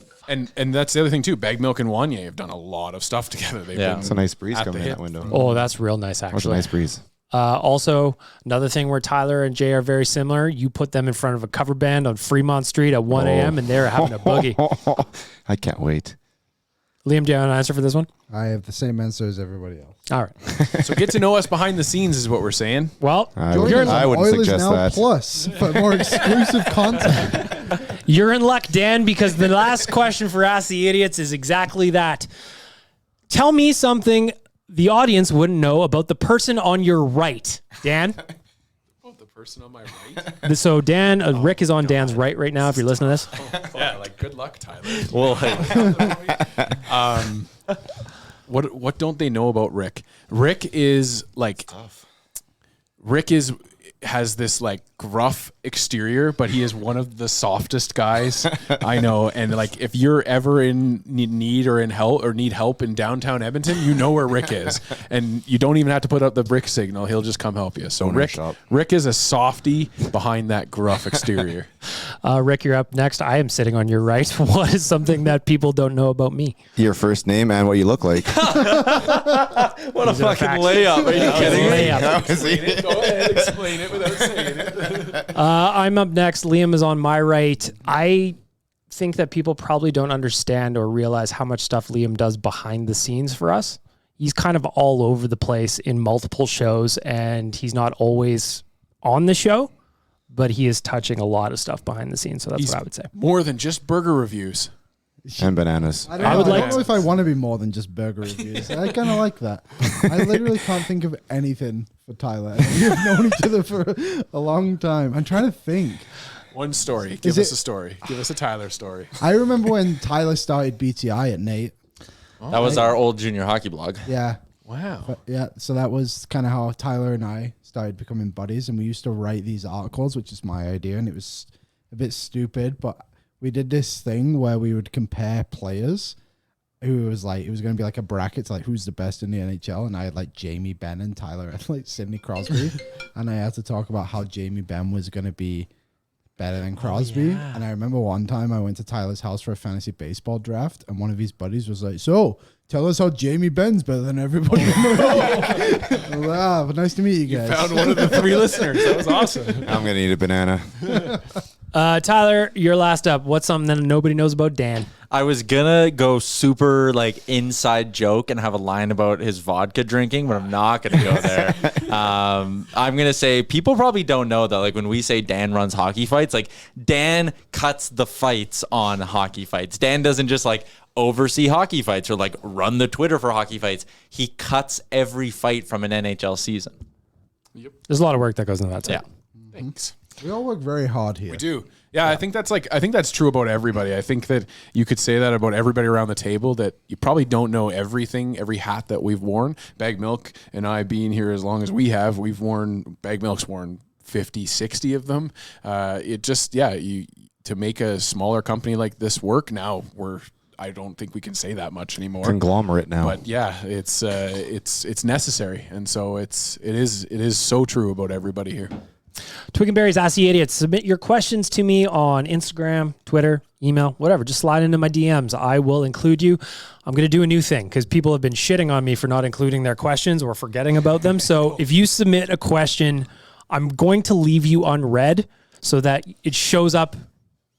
And that's the other thing too. Bag Milk and Wanye have done a lot of stuff together. They've been It's a nice breeze at coming the in that hip. window. Oh, that's real nice, That's a actually. nice breeze. Also, another thing where Tyler and Jay are very similar, you put them in front of a cover band on Fremont Street at 1 a.m. and they're having a boogie. I can't wait. Liam, do you have an answer for this one? I have the same answer as everybody else. All right. So get to know us behind the scenes is what we're saying. Well, I Join wouldn't, us on I wouldn't Oilers suggest Now that. Plus for more exclusive content. you're in luck, Dan, because the last question for Ask the Idiots is exactly that. Tell me something the audience wouldn't know about the person on your right. Dan? Oh, the person on my right. So Dan, Rick is on Dan's right now if you're listening to this. Yeah, like good luck, Tyler. well, What don't they know about Rick? Rick is like has this like gruff exterior, but he is one of the softest guys I know. And like, if you're ever in need or in help or need help in downtown Edmonton, you know where Rick is, and you don't even have to put up the brick signal. He'll just come help you. So Rick is a softie behind that gruff exterior. Rick, you're up next. I am sitting on your right. What is something that people don't know about me? Your first name and what you look like. What a fucking layup. Are you kidding me? Go ahead, explain it without saying it. I'm up next. Liam is on my right. I think that people probably don't understand or realize how much stuff Liam does behind the scenes for us. He's kind of all over the place in multiple shows, and he's not always on the show, but he is touching a lot of stuff behind the scenes. So that's what I would say. More than just burger reviews. And bananas. I don't know if I want to be more than just burger reviews. I kind of like that. I literally can't think of anything for Tyler. We have known each other for a long time. I'm trying to think. One story. Give us a story. Give us a Tyler story. I remember when Tyler started BTI at Nate. That was our old junior hockey blog. Yeah. Wow. But yeah, so that was kind of how Tyler and I started becoming buddies, and we used to write these articles, which is my idea, and it was a bit stupid, but we did this thing where we would compare players who was like, it was going to be like a bracket to like who's the best in the NHL, and I had like Jamie Benn and Tyler and like Sidney Crosby, and I had to talk about how Jamie Benn was going to be better than Crosby. And I remember one time I went to Tyler's house for a fantasy baseball draft, and one of his buddies was like, "So, tell us how Jamie Benn's better than everybody in the league." But nice to meet you guys. You found one of the 3 listeners. That was awesome. I'm going to eat a banana. Tyler, you're last up. What's something that nobody knows about Dan? I was gonna go super like inside joke and have a line about his vodka drinking, but I'm not gonna go there. I'm gonna say people probably don't know that like when we say Dan runs hockey fights, like Dan cuts the fights on hockey fights. Dan doesn't just like oversee hockey fights or like run the Twitter for hockey fights. He cuts every fight from an NHL season. Yep. There's a lot of work that goes into that. Yeah. Thanks. We all work very hard here. We do. Yeah, I think that's true about everybody. I think that you could say that about everybody around the table, that you probably don't know everything, every hat that we've worn. Bag Milk and I being here as long as we have, Bag Milk's worn 50, 60 of them. To make a smaller company like this work now, I don't think we can say that much anymore. Conglomerate now. But yeah, it's necessary. And so it is so true about everybody here. Twig and Berries, Ask the Idiots. Submit your questions to me on Instagram, Twitter, email, whatever. Just slide into my DMs. I will include you. I'm going to do a new thing because people have been shitting on me for not including their questions or forgetting about them. So if you submit a question, I'm going to leave you unread so that it shows up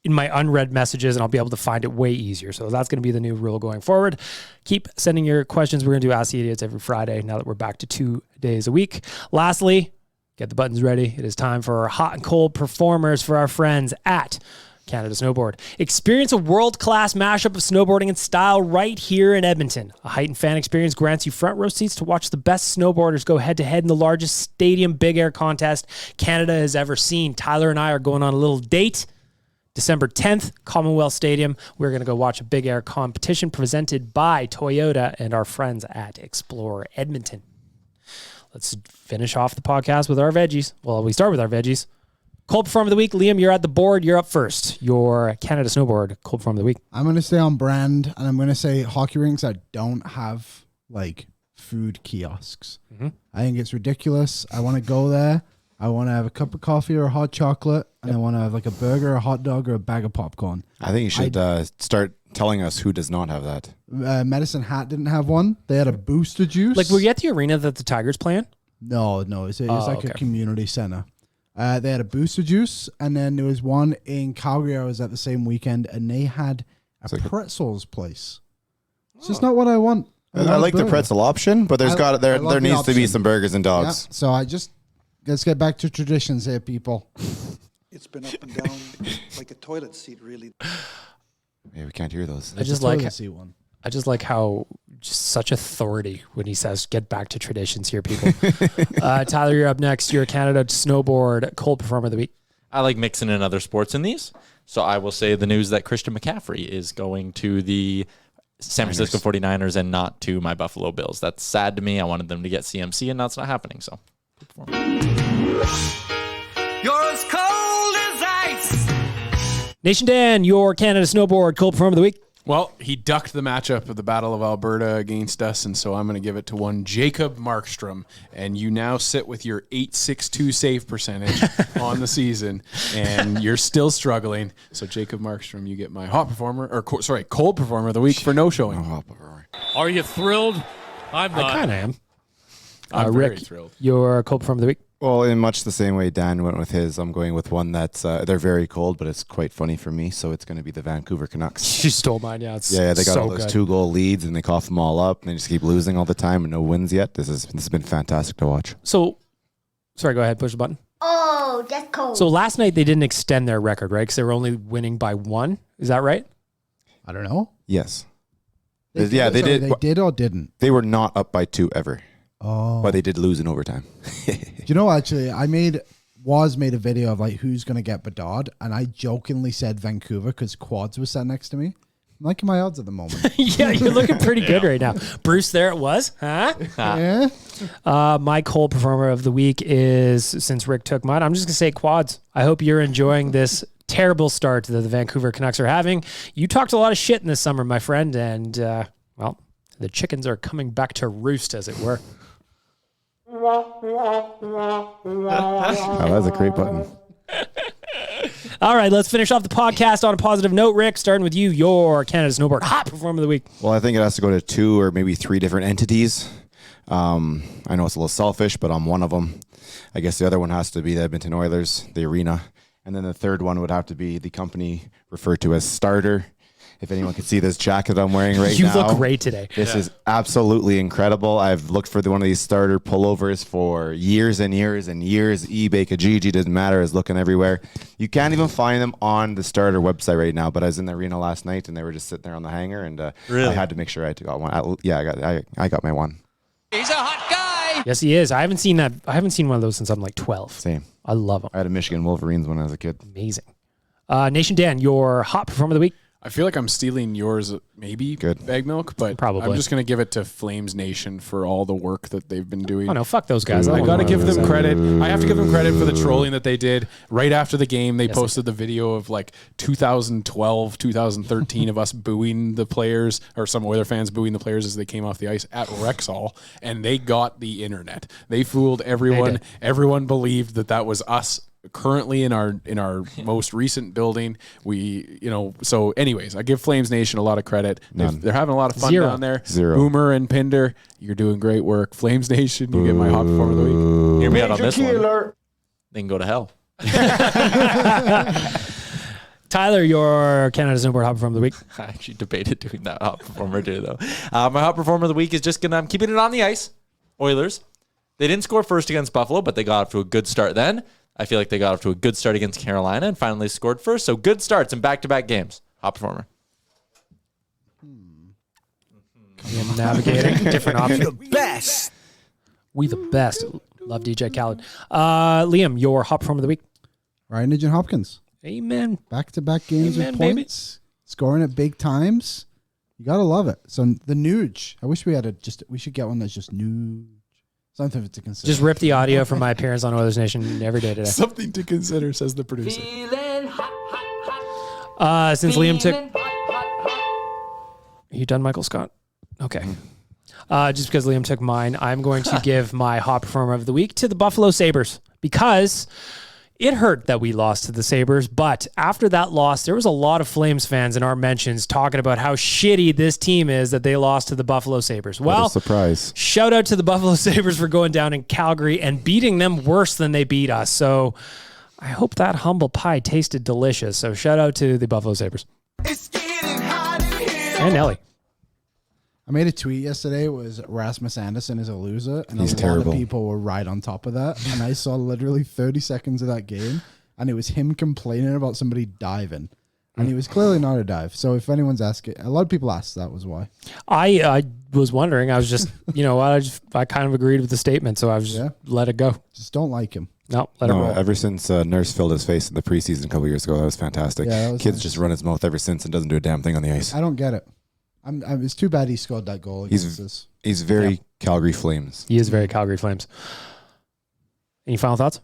in my unread messages and I'll be able to find it way easier. So that's going to be the new rule going forward. Keep sending your questions. We're going to do Ask the Idiots every Friday now that we're back to 2 days a week. Lastly, get the buttons ready. It is time for our hot and cold performers for our friends at Canada Snowboard. Experience a world-class mashup of snowboarding and style right here in Edmonton. A heightened fan experience grants you front row seats to watch the best snowboarders go head-to-head in the largest stadium big air contest Canada has ever seen. Tyler and I are going on a little date. December 10th, Commonwealth Stadium. We're going to go watch a big air competition presented by Toyota and our friends at Explore Edmonton. Let's finish off the podcast with our veggies. Well, we start with our veggies. Cold Perform of the Week. Liam, you're at the board. You're up first. Your Canada Snowboard Cold Perform of the Week. I'm going to stay on brand, and I'm going to say hockey rinks that don't have, like, food kiosks. Mm-hmm. I think it's ridiculous. I want to go there. I want to have a cup of coffee or a hot chocolate, and I want to have, like, a burger, a hot dog, or a bag of popcorn. I think you should start telling us who does not have that. Medicine Hat didn't have one. They had a booster juice. Like, were you at the arena that the Tigers play in? No. It's like a community center. They had a booster juice, and then there was one in Calgary. I was at the same weekend, and they had a pretzels place. It's just not what I want. I like the pretzel option, but there needs to be some burgers and dogs. Yeah, so let's get back to traditions here, people. It's been up and down like a toilet seat, really. Yeah, we can't hear those. I just like how just such authority when he says, get back to traditions here, people. Tyler, you're up next. You're a Canada Snowboard Cold Performer of the Week. I like mixing in other sports in these. So I will say the news that Christian McCaffrey is going to the San Francisco 49ers and not to my Buffalo Bills. That's sad to me. I wanted them to get CMC, and that's not happening. So, good performance. You're as Nation Dan, your Canada snowboard cold performer of the week. Well, he ducked the matchup of the Battle of Alberta against us, and so I'm going to give it to one Jacob Markstrom. And you now sit with your .862 save percentage on the season, and you're still struggling. So Jacob Markstrom, you get my cold performer of the week for no showing. Are you thrilled? I'm not. I kind of am. I'm Rick, very thrilled. your cold performer of the week. Well, in much the same way Dan went with his, I'm going with one that's they're very cold, but it's quite funny for me. So it's going to be the Vancouver Canucks. You stole mine. Yeah, it's Yeah, they got so all those good. 2-goal leads, and they cough them all up, and they just keep losing all the time, and no wins yet. This has been fantastic to watch. So, sorry, go ahead, push the button. Oh, that's cold. So last night they didn't extend their record, right? Because they were only winning by 1. Is that right? I don't know. Yes. They They did. They did or didn't? They were not up by 2 ever, Oh. but they did lose in overtime. You know, actually, I made a video of like who's going to get Bedard, and I jokingly said Vancouver because Quads was sat next to me. I'm liking my odds at the moment. Yeah, you're looking pretty good right now. Bruce, there it was. Huh? Yeah. My cold performer of the week is, since Rick took mine, I'm just going to say Quads. I hope you're enjoying this terrible start that the Vancouver Canucks are having. You talked a lot of shit in this summer, my friend, and, well, the chickens are coming back to roost, as it were. Oh, that was a great button. All right, let's finish off the podcast on a positive note. Rick, starting with you, your Canada Snowboard hot performer of the week. Well, I think it has to go to 2 or maybe 3 different entities. I know it's a little selfish, but I'm one of them. I guess the other one has to be the Edmonton Oilers, the arena. And then the third one would have to be the company referred to as Starter. If anyone could see this jacket I'm wearing right You now. look great today. This is absolutely incredible. I've looked for one of these Starter pullovers for years and years and years. eBay, Kijiji, doesn't matter. Is looking everywhere. You can't even find them on the Starter website right now. But I was in the arena last night, and they were just sitting there on the hanger, and Really? I had to make sure I got one. I got my one. He's a hot guy. Yes, he is. I haven't seen that. I haven't seen one of those since I'm like 12. Same. I love them. I had a Michigan Wolverines when I was a kid. Amazing. Nation Dan, your hot performer of the week. I feel like I'm stealing yours, maybe, Good. Bag Milk, but Probably. I'm just going to give it to Flames Nation for all the work that they've been doing. Oh, no, fuck those guys. I don't got to want give one of them those. credit. I have to give them credit for the trolling that they did right after the game. They Yes, posted the video of like 2012, 2013 of us booing the players, or some Oiler fans booing the players as they came off the ice at Rexall, and they got the internet. They fooled everyone. did. Everyone believed that was us. Currently in our most recent building, so anyways, I give Flames Nation a lot of credit. They're having a lot of fun 0. down there. 0. Boomer and Pinder, you're doing great work. Flames Nation, you get my hot performer of the week. Hear me out on this one. They can go to hell. Tyler, your Canada Snowboard hot performer of the week. I actually debated doing that hot performer too, though. My hot performer of the week is just I'm keeping it on the ice. Oilers. They didn't score first against Buffalo, but they got off to a good start then. I feel like they got off to a good start against Carolina and finally scored first. So good starts in back-to-back games. Hot performer. Navigating different options. The best. We the best. Love DJ Khaled. Liam, your hot performer of the week. Ryan Nugent-Hopkins. Amen. Back-to-back games Amen, with baby. points. Scoring at big times. You got to love it. So the Nuge. I wish we should get one that's just Nuge. Something to consider. Just rip the audio from my appearance on Oilers Nation every day today. Something to consider, says the producer. Since Liam took... Are you done, Michael Scott? Okay. Just because Liam took mine, I'm going to give my hot performer of the week to the Buffalo Sabres because it hurt that we lost to the Sabres, but after that loss, there was a lot of Flames fans in our mentions talking about how shitty this team is that they lost to the Buffalo Sabres. What Well, a surprise. shout out to the Buffalo Sabres for going down in Calgary and beating them worse than they beat us. So I hope that humble pie tasted delicious. So shout out to the Buffalo Sabres. And Ellie. I made a tweet yesterday. It was Rasmus Anderson is a loser, and He's a lot terrible. of people were right on top of that. And I saw literally 30 seconds of that game, and it was him complaining about somebody diving, and he was clearly not a dive. So if anyone's asking, a lot of people asked that was why. I was wondering. I was just, I kind of agreed with the statement, so I was just let it go. Just don't like him. No, let it No, roll. ever since Nurse filled his face in the preseason a couple years ago, that was fantastic. Yeah, that was Kids nice. just run his mouth ever since and doesn't do a damn thing on the ice. I don't get it. It's too bad he scored that goal against us. He's very Calgary Flames. He is very Calgary Flames. Any final thoughts?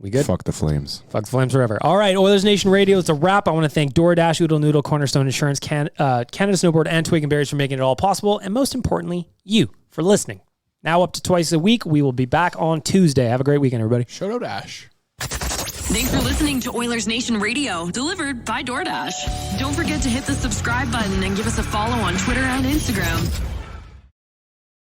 We good? Fuck the Flames. Fuck the Flames forever. All right, Oilers Nation Radio, it's a wrap. I want to thank DoorDash, Oodle Noodle, Cornerstone Insurance, Canada Snowboard, and Twig and Berries for making it all possible. And most importantly, you for listening. Now up to twice a week. We will be back on Tuesday. Have a great weekend, everybody. Shout out Ash. Thanks for listening to Oilers Nation Radio, delivered by DoorDash. Don't forget to hit the subscribe button and give us a follow on Twitter and Instagram.